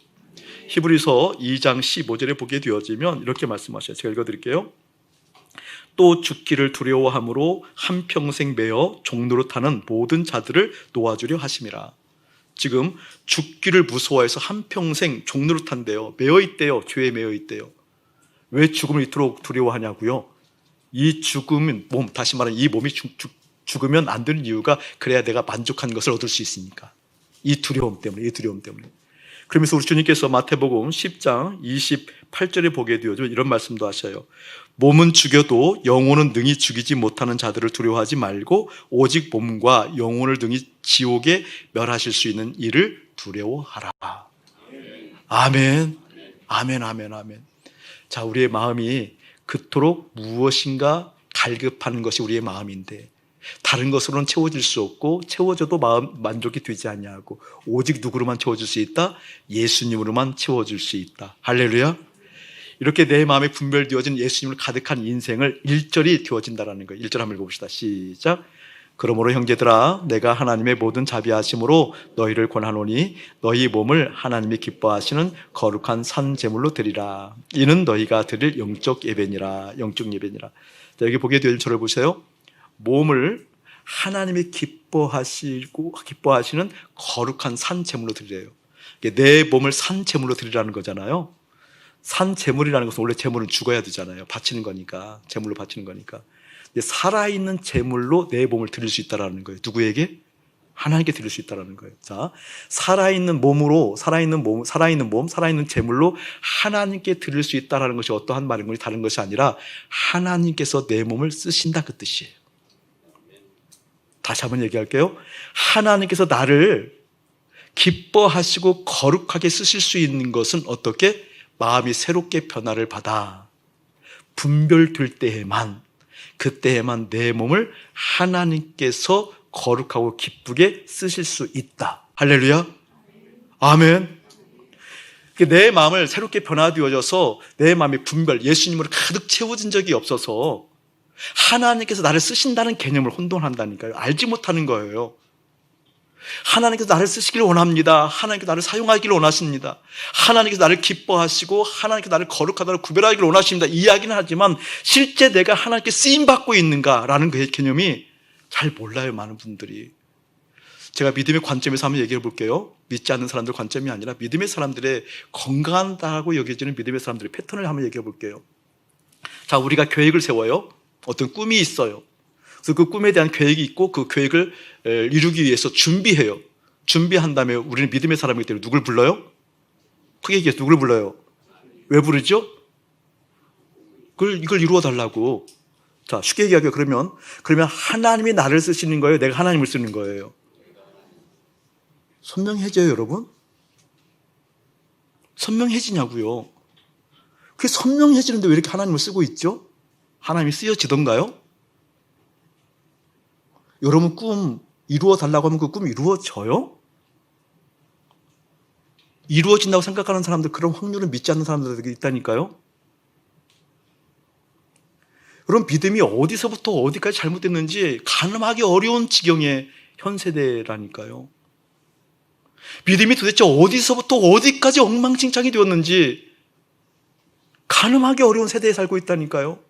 히브리서 2장 15절에 보게 되어지면 이렇게 말씀하셔요. 제가 읽어드릴게요. 또 죽기를 두려워함으로 한평생 매어 종노릇하는 모든 자들을 놓아주려 하심이라. 지금 죽기를 무서워해서 한평생 종노릇한대요. 매어 있대요. 죄에 매어 있대요. 왜 죽음을 이토록 두려워하냐고요? 이 죽음은 몸, 다시 말하면 이 몸이 죽으면 안 되는 이유가, 그래야 내가 만족한 것을 얻을 수 있으니까. 이 두려움 때문에. 그러면서 우리 주님께서 마태복음 10장 28절에 보게 되어져 이런 말씀도 하셔요. 몸은 죽여도 영혼은 능히 죽이지 못하는 자들을 두려워하지 말고 오직 몸과 영혼을 능히 지옥에 멸하실 수 있는 이를 두려워하라. 아멘. 자, 우리의 마음이 그토록 무엇인가 갈급하는 것이 우리의 마음인데, 다른 것으로는 채워질 수 없고, 채워져도 마음 만족이 되지 않냐고. 오직 누구로만 채워질 수 있다? 예수님으로만 채워질 수 있다. 할렐루야. 이렇게 내 마음에 분별되어진 예수님을 가득한 인생을 1절이 되어진다는 거예요. 1절 한번 읽어봅시다. 시작. 그러므로 형제들아, 내가 하나님의 모든 자비하심으로 너희를 권하노니 너희 몸을 하나님이 기뻐하시는 거룩한 산 제물로 드리라. 이는 너희가 드릴 영적 예배니라. 자, 여기 보게 될 저를 보세요. 몸을 하나님이 기뻐하시는 거룩한 산 제물로 드리래요. 내 몸을 산 제물로 드리라는 거잖아요. 산 제물이라는 것은 원래 제물은 죽어야 되잖아요. 바치는 거니까. 제물로 바치는 거니까. 살아있는 제물로 내 몸을 드릴 수 있다는 거예요. 누구에게? 하나님께 드릴 수 있다는 거예요. 자, 살아있는 제물로 하나님께 드릴 수 있다는 것이 어떠한 말인 건지 다른 것이 아니라 하나님께서 내 몸을 쓰신다, 그 뜻이에요. 다시 한번 얘기할게요. 하나님께서 나를 기뻐하시고 거룩하게 쓰실 수 있는 것은 어떻게? 마음이 새롭게 변화를 받아 분별될 때에만, 그때에만 내 몸을 하나님께서 거룩하고 기쁘게 쓰실 수 있다. 할렐루야. 아멘. 내 마음을 새롭게 변화되어져서 내 마음의 분별, 예수님으로 가득 채워진 적이 없어서 하나님께서 나를 쓰신다는 개념을 혼돈한다니까요. 알지 못하는 거예요. 하나님께서 나를 쓰시기를 원합니다. 하나님께서 나를 사용하기를 원하십니다. 하나님께서 나를 기뻐하시고 하나님께서 나를 거룩하다고 구별하기를 원하십니다. 이야기는 하지만 실제 내가 하나님께 쓰임받고 있는가라는 그 개념이 잘 몰라요, 많은 분들이. 제가 믿음의 관점에서 한번 얘기해 볼게요. 믿지 않는 사람들 관점이 아니라 믿음의 사람들의 건강하다고 여겨지는 믿음의 사람들의 패턴을 한번 얘기해 볼게요. 자, 우리가 계획을 세워요. 어떤 꿈이 있어요. 그래서 그 꿈에 대한 계획이 있고 그 계획을 이루기 위해서 준비해요. 준비한 다음에 우리는 믿음의 사람이기 때문에 누굴 불러요? 크게 얘기해서 누굴 불러요? 왜 부르죠? 이걸 이루어 달라고. 자, 쉽게 얘기하면 그러면 하나님이 나를 쓰시는 거예요? 내가 하나님을 쓰는 거예요? 선명해져요, 여러분? 선명해지냐고요. 그게 선명해지는데 왜 이렇게 하나님을 쓰고 있죠? 하나님이 쓰여지던가요? 여러분 꿈 이루어 달라고 하면 그 꿈이 이루어져요? 이루어진다고 생각하는 사람들, 그런 확률을 믿지 않는 사람들이 있다니까요. 그럼 믿음이 어디서부터 어디까지 잘못됐는지 가늠하기 어려운 지경의 현 세대라니까요. 믿음이 도대체 어디서부터 어디까지 엉망진창이 되었는지 가늠하기 어려운 세대에 살고 있다니까요.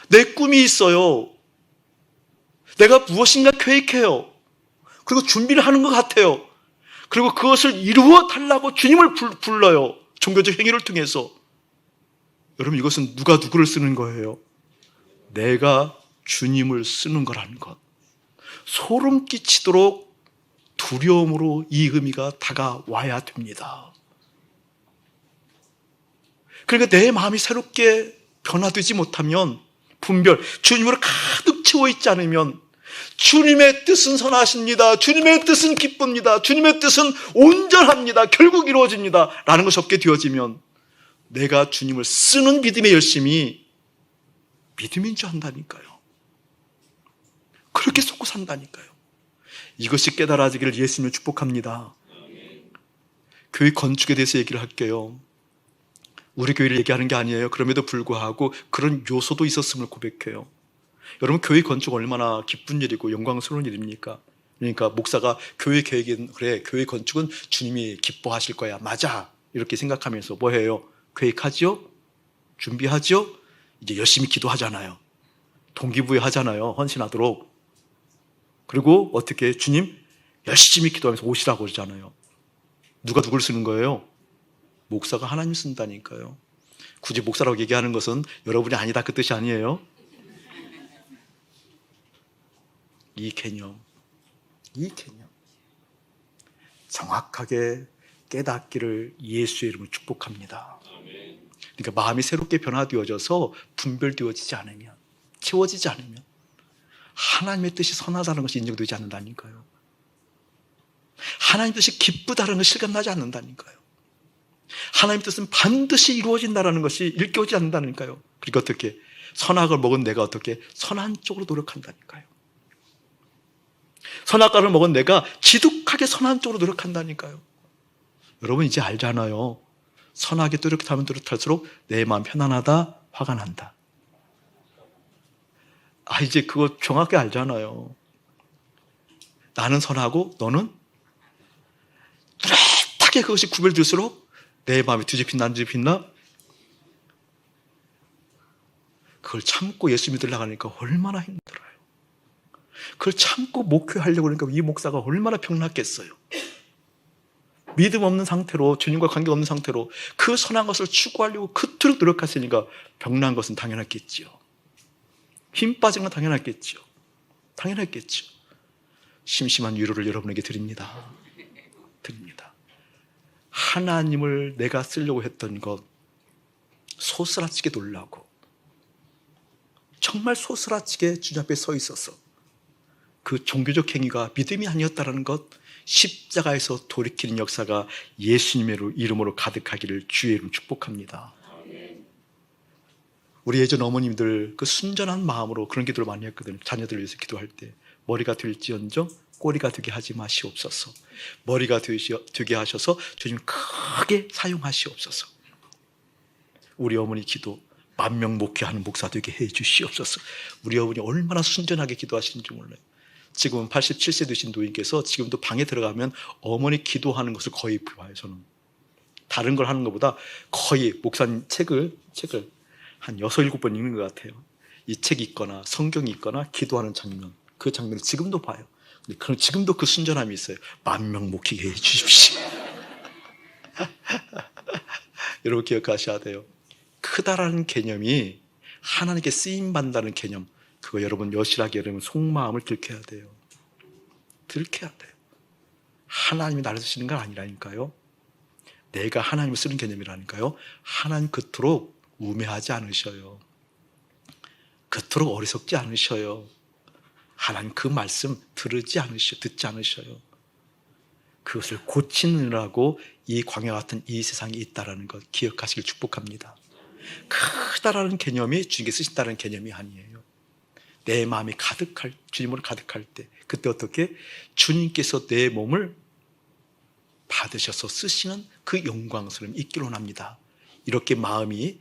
내 꿈이 있어요. 내가 무엇인가 계획해요. 그리고 준비를 하는 것 같아요. 그리고 그것을 이루어 달라고 주님을 불러요. 종교적 행위를 통해서. 여러분, 이것은 누가 누구를 쓰는 거예요? 내가 주님을 쓰는 거라는 것. 소름 끼치도록 두려움으로 이 의미가 다가와야 됩니다. 그러니까 내 마음이 새롭게 변화되지 못하면, 분별, 주님으로 가득 채워 있지 않으면, 주님의 뜻은 선하십니다. 주님의 뜻은 기쁩니다. 주님의 뜻은 온전합니다. 결국 이루어집니다. 라는 것이 없게 되어지면 내가 주님을 쓰는 믿음의 열심이 믿음인 줄 안다니까요. 그렇게 속고 산다니까요. 이것이 깨달아지기를 예수님을 축복합니다. 교회 건축에 대해서 얘기를 할게요. 우리 교회를 얘기하는 게 아니에요. 그럼에도 불구하고 그런 요소도 있었음을 고백해요. 여러분, 교회 건축 얼마나 기쁜 일이고 영광스러운 일입니까? 그러니까 목사가 교회 계획은, 그래, 교회 건축은 주님이 기뻐하실 거야. 맞아. 이렇게 생각하면서 뭐 해요? 계획하지요? 준비하지요? 이제 열심히 기도하잖아요. 동기부여 하잖아요. 헌신하도록. 그리고 어떻게 주님 열심히 기도하면서 오시라고 그러잖아요. 누가 누굴 쓰는 거예요? 목사가 하나님 쓴다니까요. 굳이 목사라고 얘기하는 것은 여러분이 아니다 그 뜻이 아니에요. 이 개념 정확하게 깨닫기를 예수의 이름으로 축복합니다. 그러니까 마음이 새롭게 변화되어져서 분별되어지지 않으면, 채워지지 않으면 하나님의 뜻이 선하다는 것이 인정되지 않는다니까요. 하나님의 뜻이 기쁘다는 것이 실감나지 않는다니까요. 하나님의 뜻은 반드시 이루어진다는 것이 일깨워지지 않는다니까요. 그러니까 어떻게? 선악을 먹은 내가 어떻게? 선한 쪽으로 노력한다니까요. 선악과를 먹은 내가 지독하게 선한 쪽으로 노력한다니까요. 여러분, 이제 알잖아요. 선하게 노력하면 노력할수록 내 마음 편안하다, 화가 난다. 이제 그거 정확히 알잖아요. 나는 선하고 너는 뚜렷하게 그것이 구별될수록 내 마음이 뒤집힌다, 안 뒤집힌다? 그걸 참고 예수 믿으려고 하니까 얼마나 힘들어요. 그걸 참고 목회하려고 그러니까 이 목사가 얼마나 병났겠어요. 믿음 없는 상태로, 주님과 관계 없는 상태로 그 선한 것을 추구하려고 그토록 노력했으니까 병난 것은 당연했겠지요. 힘 빠진 건 당연했겠지요. 심심한 위로를 여러분에게 드립니다. 하나님을 내가 쓰려고 했던 것 소스라치게 놀라고, 정말 소스라치게 주님 앞에 서 있어서 그 종교적 행위가 믿음이 아니었다는 것, 십자가에서 돌이키는 역사가 예수님의 이름으로 가득하기를 주의 이름 축복합니다. 우리 예전 어머님들 그 순전한 마음으로 그런 기도를 많이 했거든요. 자녀들을 위해서 기도할 때 머리가 될지언정 꼬리가 되게 하지 마시옵소서. 머리가 되게 하셔서 주님 크게 사용하시옵소서. 우리 어머니 기도, 10,000명 목회하는 목사 되게 해 주시옵소서. 우리 어머니 얼마나 순전하게 기도하시는지 몰라요. 지금은 87세 되신 노인께서 지금도 방에 들어가면 어머니 기도하는 것을 거의 봐요. 저는 다른 걸 하는 것보다 거의 목사님 책을 한 6, 7번 읽는 것 같아요. 이 책이 있거나 성경이 있거나 기도하는 장면, 그 장면을 지금도 봐요. 근데 지금도 그 순전함이 있어요. 10,000명 목회게 해 주십시오. 여러분 기억하셔야 돼요. 크다라는 개념이 하나님께 쓰임받는다는 개념, 그거 여러분 여실하게 여러분 속마음을 들켜야 돼요. 하나님이 나를 쓰시는 건 아니라니까요. 내가 하나님을 쓰는 개념이라니까요. 하나님 그토록 우매하지 않으셔요. 그토록 어리석지 않으셔요. 하나님 그 말씀 듣지 않으셔요. 그것을 고치느라고 이 광야 같은 이 세상에 있다는 것 기억하시길 축복합니다. 크다라는 개념이 주님께 쓰신다는 개념이 아니에요. 내 마음이 주님으로 가득할 때, 그때 어떻게? 주님께서 내 몸을 받으셔서 쓰시는 그 영광스러움이 있기로 합니다. 이렇게 마음의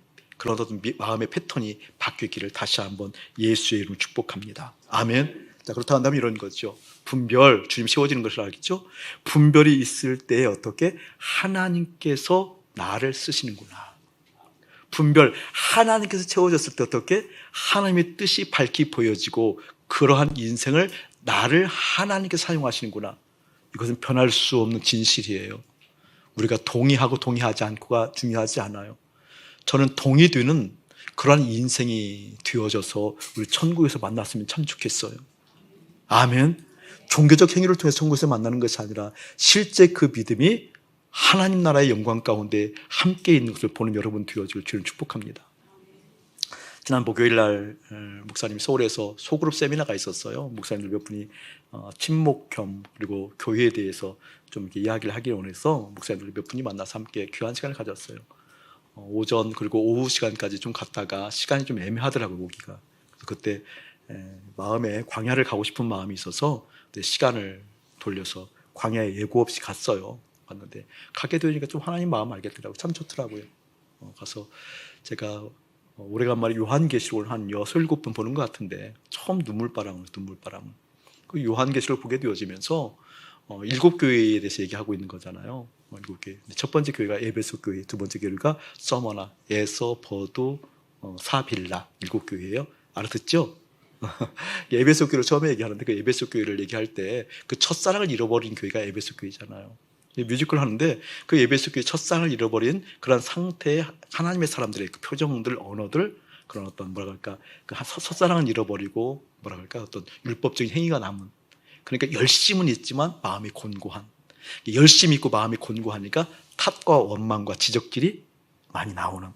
패턴이 바뀌기를 다시 한번 예수의 이름으로 축복합니다. 아멘. 자, 그렇다 한다면 이런 거죠. 분별, 주님 세워지는 것을 알겠죠? 분별이 있을 때 어떻게 하나님께서 나를 쓰시는구나. 분별, 하나님께서 채워졌을 때 어떻게 하나님의 뜻이 밝히 보여지고 그러한 인생을 나를 하나님께서 사용하시는구나. 이것은 변할 수 없는 진실이에요. 우리가 동의하고 동의하지 않고가 중요하지 않아요. 저는 동의되는 그러한 인생이 되어져서 우리 천국에서 만났으면 참 좋겠어요. 아멘. 종교적 행위를 통해서 천국에서 만나는 것이 아니라 실제 그 믿음이 하나님 나라의 영광 가운데 함께 있는 것을 보는 여러분 되어지길 주님 축복합니다. 지난 목요일 날 목사님이 서울에서 소그룹 세미나가 있었어요. 목사님들 몇 분이 친목 겸 그리고 교회에 대해서 좀 이렇게 이야기를 하기를 원해서 목사님들 몇 분이 만나서 함께 귀한 시간을 가졌어요. 오전 그리고 오후 시간까지 좀 갔다가 시간이 좀 애매하더라고요, 오기가. 그때 마음에 광야를 가고 싶은 마음이 있어서 시간을 돌려서 광야에 예고 없이 갔어요. 갔는데 가게 되니까 좀 하나님 마음 알겠더라고요. 참 좋더라고요. 가서 제가 오래간만에 요한계시록을 한 6, 7번 보는 것 같은데 처음 눈물바람을 그 요한계시록을 보게 되어지면서 7교회에 대해서 얘기하고 있는 거잖아요. 7교회. 첫 번째 교회가 에베소 교회, 두 번째 교회가 서머나, 에서, 버두, 사빌라 7교회예요. 알아듣죠? 에베소 교회를 처음에 얘기하는데 그 에베소 교회를 얘기할 때 그 첫사랑을 잃어버린 교회가 에베소 교회잖아요. 뮤지컬 하는데 그 에베소 교회 첫사랑을 잃어버린 그런 상태의 하나님의 사람들의 그 표정들, 언어들, 그런 어떤 뭐랄까 그 첫사랑을 잃어버리고 뭐랄까 어떤 율법적인 행위가 남은, 그러니까 열심은 있지만 마음이 곤고한, 열심히 있고 마음이 곤고하니까 탓과 원망과 지적질이 많이 나오는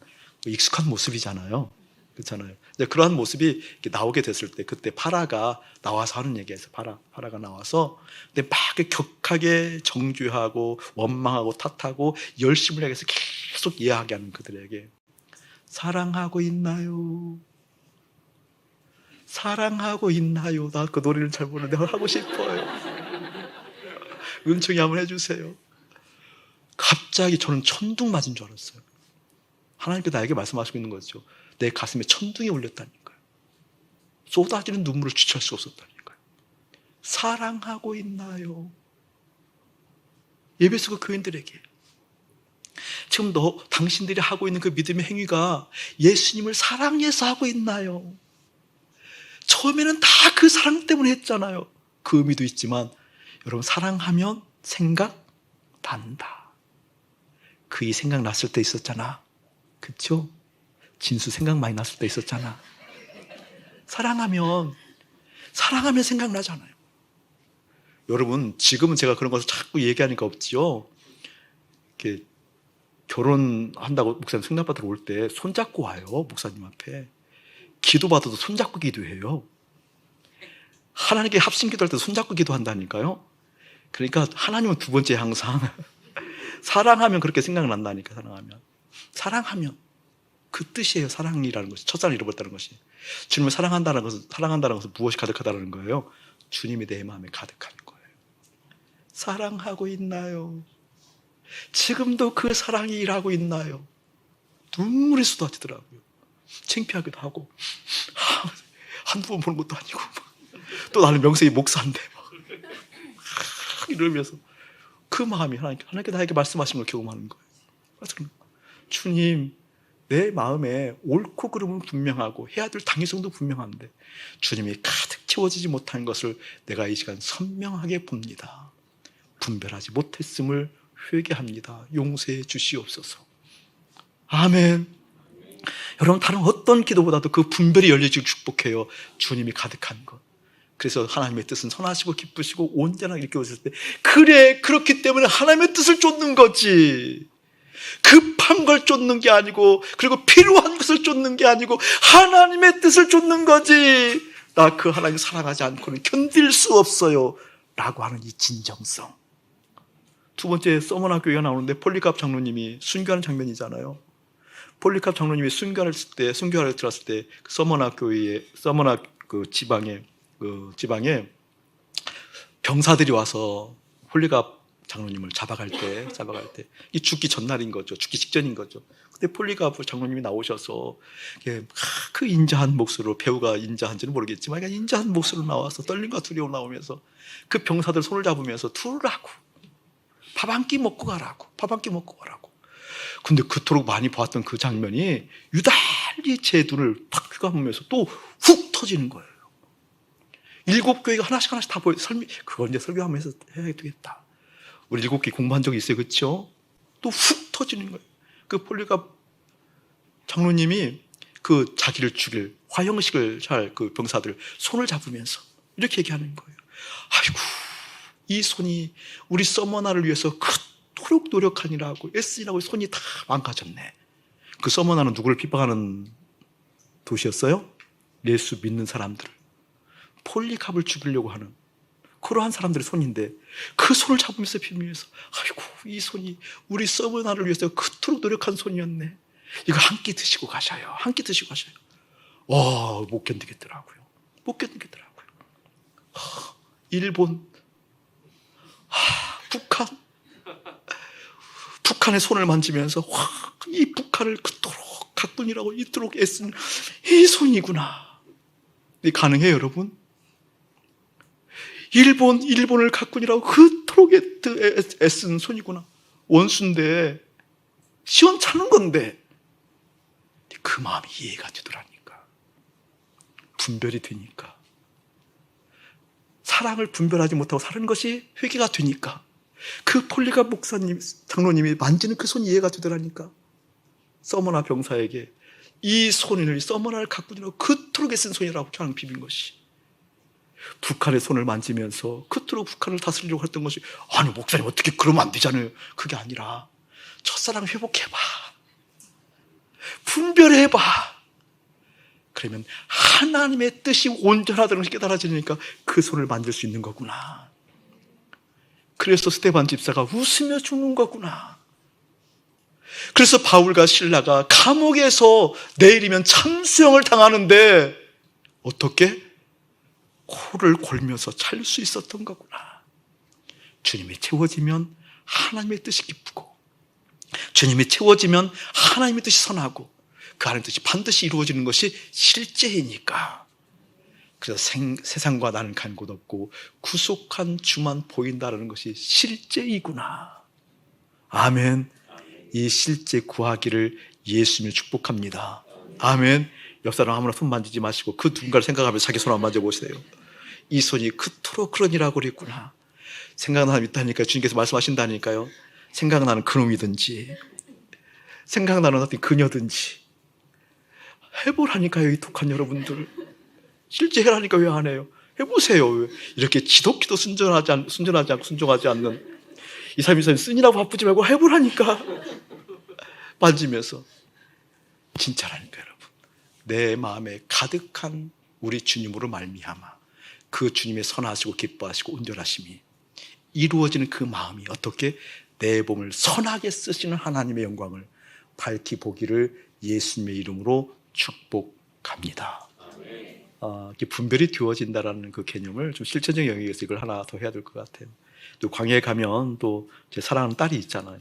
익숙한 모습이잖아요. 그렇잖아요. 그러한 모습이 이렇게 나오게 됐을 때 그때 파라가 나와서 하는 얘기에서 파라가 나와서 근데 막 격하게 정죄하고 원망하고 탓하고 열심을 해서 계속 이해하게 하는 그들에게 사랑하고 있나요? 사랑하고 있나요? 나 그 노래를 잘 모르는데 하고 싶어요. 은총이 한번 해주세요. 갑자기 저는 천둥 맞은 줄 알았어요. 하나님께서 나에게 말씀하시고 있는 거죠. 내 가슴에 천둥이 울렸다니까요. 쏟아지는 눈물을 주체할 수 없었다니까요. 사랑하고 있나요? 에베소 교인들에게 지금 당신들이 하고 있는 그 믿음의 행위가 예수님을 사랑해서 하고 있나요? 처음에는 다 그 사랑 때문에 했잖아요. 그 의미도 있지만 여러분, 사랑하면 생각 난다. 그이 생각났을 때 있었잖아. 그쵸? 진수 생각 많이 났을 때 있었잖아. 사랑하면 생각나잖아요. 여러분, 지금은 제가 그런 것을 자꾸 얘기하니까 없지요. 이렇게 결혼한다고 목사님 승낙받으러 올 때 손잡고 와요. 목사님 앞에. 기도받아도 손잡고 기도해요. 하나님께 합심 기도할 때도 손잡고 기도한다니까요. 그러니까 하나님은 두 번째 항상 사랑하면 그렇게 생각난다니까. 사랑하면 그 뜻이에요. 사랑이라는 것이, 첫사랑을 잃어버렸다는 것이. 주님을 사랑한다는 것은 무엇이 가득하다는 거예요? 주님이 내 마음에 가득한 거예요. 사랑하고 있나요? 지금도 그 사랑이 일하고 있나요? 눈물이 쏟아지더라고요. 창피하기도 하고, 한두 번 보는 것도 아니고, 또 나는 명색이 목사인데 이러면서 그 마음이 하나님께 나에게 말씀하신 걸 경험하는 거예요. 그래서 주님, 내 마음에 옳고 그름은 분명하고 해야 될 당위성도 분명한데 주님이 가득 채워지지 못한 것을 내가 이 시간 선명하게 봅니다. 분별하지 못했음을 회개합니다. 용서해 주시옵소서. 아멘. 여러분, 다른 어떤 기도보다도 그 분별이 열려지길 축복해요. 주님이 가득한 것. 그래서 하나님의 뜻은 선하시고 기쁘시고 온전하게 이렇게 오셨을 때, 그래, 그렇기 때문에 하나님의 뜻을 쫓는 거지. 급한 걸 쫓는 게 아니고, 그리고 필요한 것을 쫓는 게 아니고 하나님의 뜻을 쫓는 거지. 나 그 하나님 사랑하지 않고는 견딜 수 없어요 라고 하는 이 진정성. 두 번째, 서머나 교회가 나오는데 폴리캅 장로님이 순교하는 장면이잖아요. 폴리캅 장로님이 순교를 들었을 때 서머나 교회에, 서머나 그 지방에 병사들이 와서 폴리캅 장로님을 잡아갈 때 이 죽기 전날인 거죠. 죽기 직전인 거죠. 근데 폴리가브 장로님이 나오셔서 그 인자한 목소리로, 배우가 인자한지는 모르겠지만 그냥 인자한 목소리로 나와서 떨림과 두려움 나오면서 그 병사들 손을 잡으면서 두르라고, 밥 한 끼 먹고 가라고, 근데 그토록 많이 보았던 그 장면이 유달리 제 눈을 팍 휘감으면서 또 훅 터지는 거예요. 7교회가 하나씩 다 보여. 그걸 이제 설교하면서 해야 되겠다. 우리 7개 공부한 적이 있어요. 그렇죠? 또 훅 터지는 거예요. 그 폴리갑 장로님이 그 자기를 죽일 화형식을 잘 그 병사들 손을 잡으면서 이렇게 얘기하는 거예요. 아이고, 이 손이 우리 서머나를 위해서 그토록 노력하니라고 애쓰니라고 손이 다 망가졌네. 그 서머나는 누구를 핍박하는 도시였어요? 예수 믿는 사람들을, 폴리갑을 죽이려고 하는 그러한 사람들의 손인데 그 손을 잡으면서 빌면서 아이고, 이 손이 우리 서머나를 위해서 그토록 노력한 손이었네. 이거 한 끼 드시고 가셔요. 못 견디겠더라고요. 일본, 북한의 손을 만지면서 이 북한을 그토록 가뿐이라고 이토록 애쓴 이 손이구나. 이게 가능해요, 여러분? 일본을 가꾼이라고 그토록 애쓴 손이구나. 원수인데, 시원찮은 건데, 그 마음이 이해가 되더라니까. 분별이 되니까. 사랑을 분별하지 못하고 사는 것이 회개가 되니까. 그 폴리갑 목사님, 장로님이 만지는 그 손이 이해가 되더라니까. 서머나 병사에게 이 손을, 서머나를 가꾼이라고 그토록 애쓴 손이라고 그냥 비빈 것이, 북한의 손을 만지면서 그토록 북한을 다스리려고 했던 것이, 아니 목사님 어떻게 그러면 안 되잖아요. 그게 아니라 첫사랑 회복해봐, 분별해봐. 그러면 하나님의 뜻이 온전하다는 것이 깨달아지니까 그 손을 만질 수 있는 거구나. 그래서 스데반 집사가 웃으며 죽는 거구나. 그래서 바울과 실라가 감옥에서 내일이면 참수형을 당하는데 어떻게? 코를 골면서 찰 수 있었던 거구나. 주님이 채워지면 하나님의 뜻이 기쁘고, 주님이 채워지면 하나님의 뜻이 선하고, 그 하나님의 뜻이 반드시 이루어지는 것이 실제이니까. 그래서 세상과 나는 간 곳 없고 구속한 주만 보인다는 것이 실제이구나. 아멘. 이 실제 구하기를 예수님이 축복합니다. 아멘. 옆 사람 아무나 손 만지지 마시고 그 누군가를 생각하면서 자기 손 안 만져보세요. 이 손이 그토록 그러니라고 그랬구나. 생각나는 사람 있다니까요. 주님께서 말씀하신다니까요. 생각나는 그놈이든지 생각나는 어떤 그녀든지 해보라니까요. 이 독한 여러분들. 실제 해라니까 왜 안 해요? 해보세요. 이렇게 지독히도 순전하지 않고 순종하지 않는 이 사람이 쓴이라고 바쁘지 말고 해보라니까. 만지면서. 진짜라니까 여러분. 내 마음에 가득한 우리 주님으로 말미암아 그 주님의 선하시고 기뻐하시고 온전하심이 이루어지는 그 마음이 어떻게 내 몸을 선하게 쓰시는 하나님의 영광을 밝히 보기를 예수님의 이름으로 축복합니다. 분별이 되어진다라는 그 개념을 좀 실천적인 영역에서 이걸 하나 더 해야 될 것 같아요. 또 광야에 가면 또 제 사랑하는 딸이 있잖아요.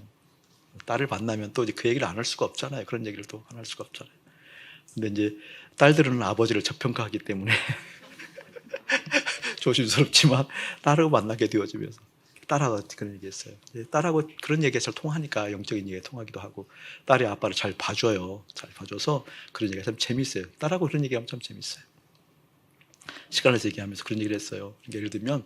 딸을 만나면 또 이제 그 얘기를 안 할 수가 없잖아요. 그런 얘기를 또 안 할 수가 없잖아요. 근데 이제 딸들은 아버지를 저평가하기 때문에 조심스럽지만 딸하고 만나게 되어지면서 딸하고 그런 얘기했어요. 딸하고 그런 얘기가 잘 통하니까 영적인 얘기가 통하기도 하고, 딸이 아빠를 잘 봐줘요. 잘 봐줘서 그런 얘기가 참 재밌어요. 딸하고 그런 얘기하면 참 재밌어요. 시간을 얘기하면서 그런 얘기를 했어요. 예를 들면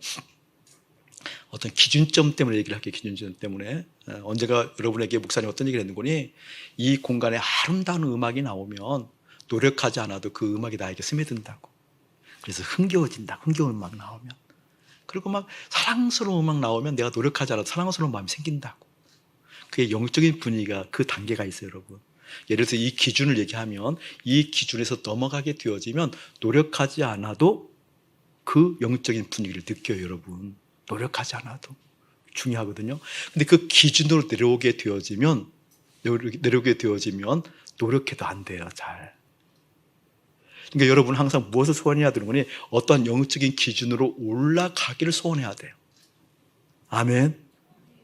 어떤 기준점 때문에 얘기를 할게요. 기준점 때문에. 언제가 여러분에게 목사님 어떤 얘기를 했는거니, 이 공간에 아름다운 음악이 나오면 노력하지 않아도 그 음악이 나에게 스며든다고. 그래서 흥겨워진다. 흥겨운 음악 나오면. 그리고 막 사랑스러운 음악 나오면 내가 노력하지 않아도 사랑스러운 마음이 생긴다고. 그게 영적인 분위기가 그 단계가 있어요, 여러분. 예를 들어서 이 기준을 얘기하면 이 기준에서 넘어가게 되어지면 노력하지 않아도 그 영적인 분위기를 느껴요, 여러분. 노력하지 않아도. 중요하거든요. 근데 그 기준으로 내려오게 되어지면 노력해도 안 돼요, 잘. 그러니까 여러분 항상 무엇을 소원해야 되는 거니? 어떠한 영적인 기준으로 올라가기를 소원해야 돼요. 아멘.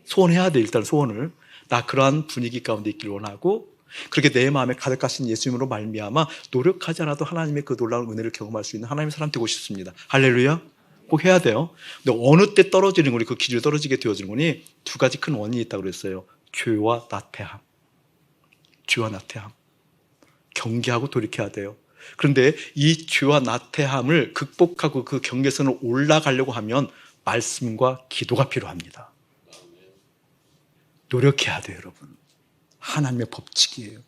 소원해야 돼. 일단 소원을. 나 그러한 분위기 가운데 있길 원하고, 그렇게 내 마음에 가득하신 예수님으로 말미암아 노력하지 않아도 하나님의 그 놀라운 은혜를 경험할 수 있는 하나님의 사람 되고 싶습니다. 할렐루야. 꼭 해야 돼요. 근데 어느 때 떨어지는 거니, 그 기준이 떨어지게 되어지는 거니, 두 가지 큰 원인이 있다고 그랬어요. 죄와 나태함. 죄와 나태함. 경계하고 돌이켜야 돼요. 그런데 이 죄와 나태함을 극복하고 그 경계선을 올라가려고 하면 말씀과 기도가 필요합니다. 노력해야 돼요, 여러분. 하나님의 법칙이에요.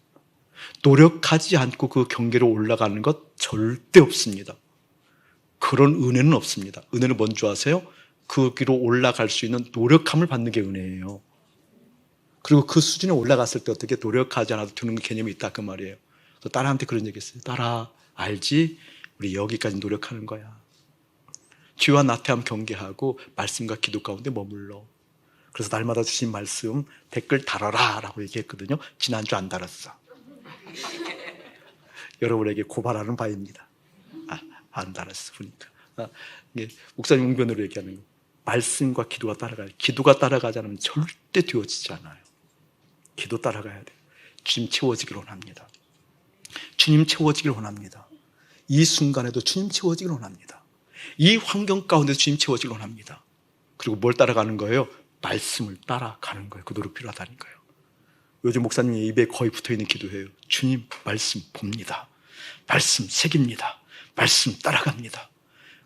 노력하지 않고 그 경계로 올라가는 것 절대 없습니다. 그런 은혜는 없습니다. 은혜는 뭔지 아세요? 그 길로 올라갈 수 있는 노력함을 받는 게 은혜예요. 그리고 그 수준에 올라갔을 때 어떻게 노력하지 않아도 되는 개념이 있다, 그 말이에요. 그래서 딸한테 그런 얘기 했어요. 딸아, 알지? 우리 여기까지 노력하는 거야. 죄와 나태함 경계하고 말씀과 기도 가운데 머물러. 그래서 날마다 주신 말씀 댓글 달아라 라고 얘기했거든요. 지난주 안 달았어. 여러분에게 고발하는 바입니다. 안 달았어 보니까. 목사님 웅변으로 얘기하는 거. 말씀과 기도가 따라가요. 기도가 따라가지 않으면 절대 되어지지 않아요. 기도 따라가야 돼요. 주님 채워지길 원합니다. 주님 채워지길 원합니다. 이 순간에도 주님 채워지길 원합니다. 이 환경 가운데 주님 채워지길 원합니다. 그리고 뭘 따라가는 거예요? 말씀을 따라가는 거예요. 그 노력 필요하다니까요. 요즘 목사님 입에 거의 붙어있는 기도해요. 주님 말씀 봅니다. 말씀 새깁니다. 말씀 따라갑니다.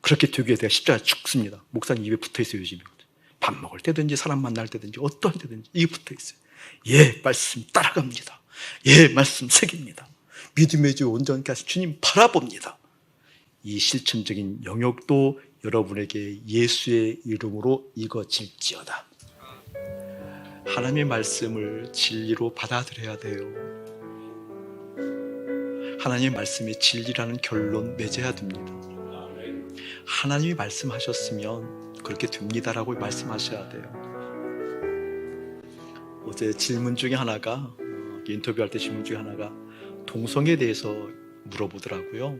그렇게 되기에 내가 십자가에 죽습니다. 목사님 입에 붙어있어요. 요즘에 밥 먹을 때든지 사람 만날 때든지 어떠한 때든지 입에 붙어있어요. 예, 말씀 따라갑니다. 예, 말씀 새깁니다. 믿음의 주 온전케 하신 주님 바라봅니다. 이 실천적인 영역도 여러분에게 예수의 이름으로 이거질지어다. 하나님의 말씀을 진리로 받아들여야 돼요. 하나님의 말씀이 진리라는 결론 맺어야 됩니다. 하나님이 말씀하셨으면 그렇게 됩니다라고 말씀하셔야 돼요. 어제 질문 중에 하나가, 인터뷰할 때 질문 중에 하나가 동성애에 대해서 물어보더라고요.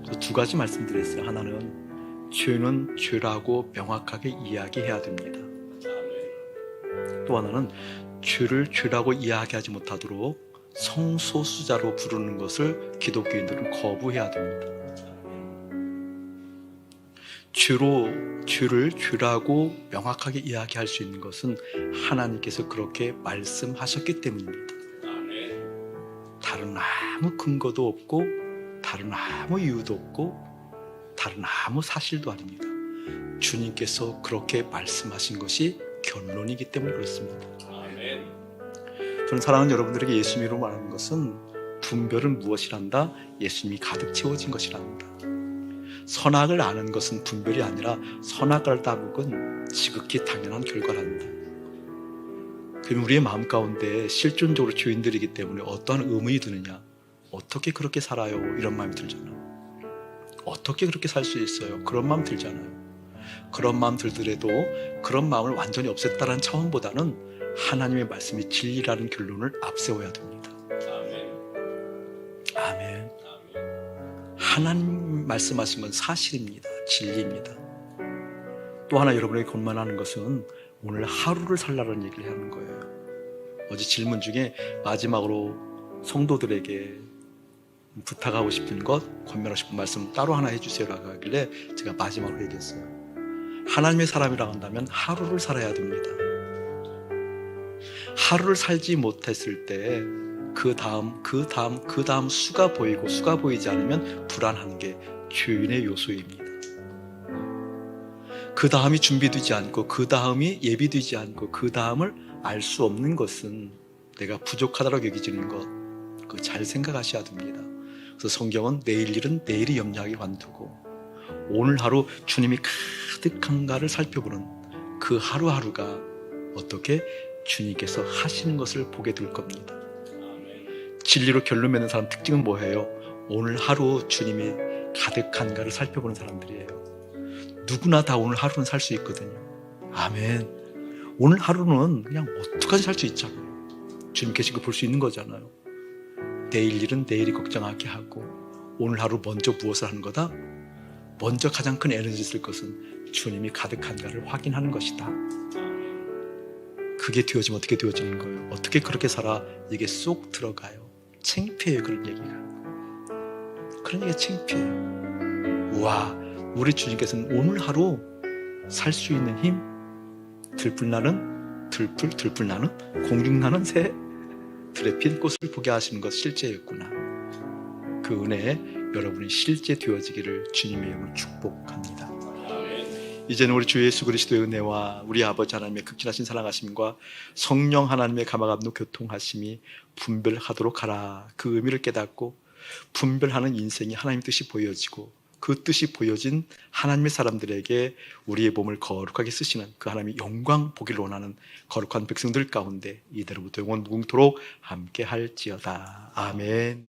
그래서 두 가지 말씀드렸어요. 하나는 죄는 죄라고 명확하게 이야기해야 됩니다. 또 하나는 죄를 죄라고 이야기하지 못하도록 성소수자로 부르는 것을 기독교인들은 거부해야 됩니다. 죄를 죄라고 명확하게 이야기할 수 있는 것은 하나님께서 그렇게 말씀하셨기 때문입니다. 다른 아무 근거도 없고, 다른 아무 이유도 없고, 다른 아무 사실도 아닙니다. 주님께서 그렇게 말씀하신 것이 결론이기 때문에 그렇습니다. 저는 사랑하는 여러분들에게 예수님으로 말하는 것은 분별은 무엇이란다? 예수님이 가득 채워진 것이란다. 선악을 아는 것은 분별이 아니라 선악을 따르는 지극히 당연한 결과란다. 그럼 우리의 마음 가운데 실존적으로 죄인들이기 때문에 어떠한 의문이 드느냐? 어떻게 그렇게 살아요? 이런 마음이 들잖아요. 어떻게 그렇게 살 수 있어요? 그런 마음 들잖아요. 그런 마음 들더라도 그런 마음을 완전히 없앴다는 차원보다는 하나님의 말씀이 진리라는 결론을 앞세워야 됩니다. 아멘. 하나님 말씀하신 건 사실입니다. 진리입니다. 또 하나 여러분에게 권면하는 것은 오늘 하루를 살라는 얘기를 하는 거예요. 어제 질문 중에 마지막으로 성도들에게 부탁하고 싶은 것, 권면하고 싶은 말씀 따로 하나 해주세요라고 하길래 제가 마지막으로 얘기했어요. 하나님의 사람이라고 한다면 하루를 살아야 됩니다. 하루를 살지 못했을 때 그 다음 수가 보이고, 수가 보이지 않으면 불안한 게 죄인의 요소입니다. 그 다음이 준비되지 않고, 그 다음이 예비되지 않고, 그 다음을 알 수 없는 것은 내가 부족하다고 여기지는 것, 그거 잘 생각하셔야 됩니다. 그래서 성경은 내일 일은 내일이 염려하기 관두고, 오늘 하루 주님이 가득한가를 살펴보는 그 하루하루가 어떻게 주님께서 하시는 것을 보게 될 겁니다. 진리로 결론 맺는 사람 특징은 뭐예요? 오늘 하루 주님이 가득한가를 살펴보는 사람들이에요. 누구나 다 오늘 하루는 살 수 있거든요. 아멘. 오늘 하루는 그냥 어떡하지 살 수 있잖아요. 주님 계신 거 볼 수 있는 거잖아요. 내일 일은 내일이 걱정하게 하고, 오늘 하루 먼저 무엇을 하는 거다? 먼저 가장 큰 에너지 쓸 것은 주님이 가득한가를 확인하는 것이다. 그게 되어지면 어떻게 되어지는 거예요? 어떻게 그렇게 살아? 이게 쏙 들어가요. 창피해요, 그런 얘기가. 그런 얘기가 창피해요. 우와, 우리 주님께서는 오늘 하루 살 수 있는 힘, 들불나는 공중나는 새, 들에 핀 꽃을 보게 하시는 것 실제였구나. 그 은혜 여러분이 실제 되어지기를 주님의 이름으로 축복합니다. 이제는 우리 주 예수 그리스도의 은혜와 우리 아버지 하나님의 극진하신 사랑하심과 성령 하나님의 감화감동 교통하심이 분별하도록 하라. 그 의미를 깨닫고 분별하는 인생이 하나님의 뜻이 보여지고 그 뜻이 보여진 하나님의 사람들에게 우리의 몸을 거룩하게 쓰시는 그 하나님의 영광 보기를 원하는 거룩한 백성들 가운데 이대로부터 영원 무궁토록 함께 할지어다. 아멘.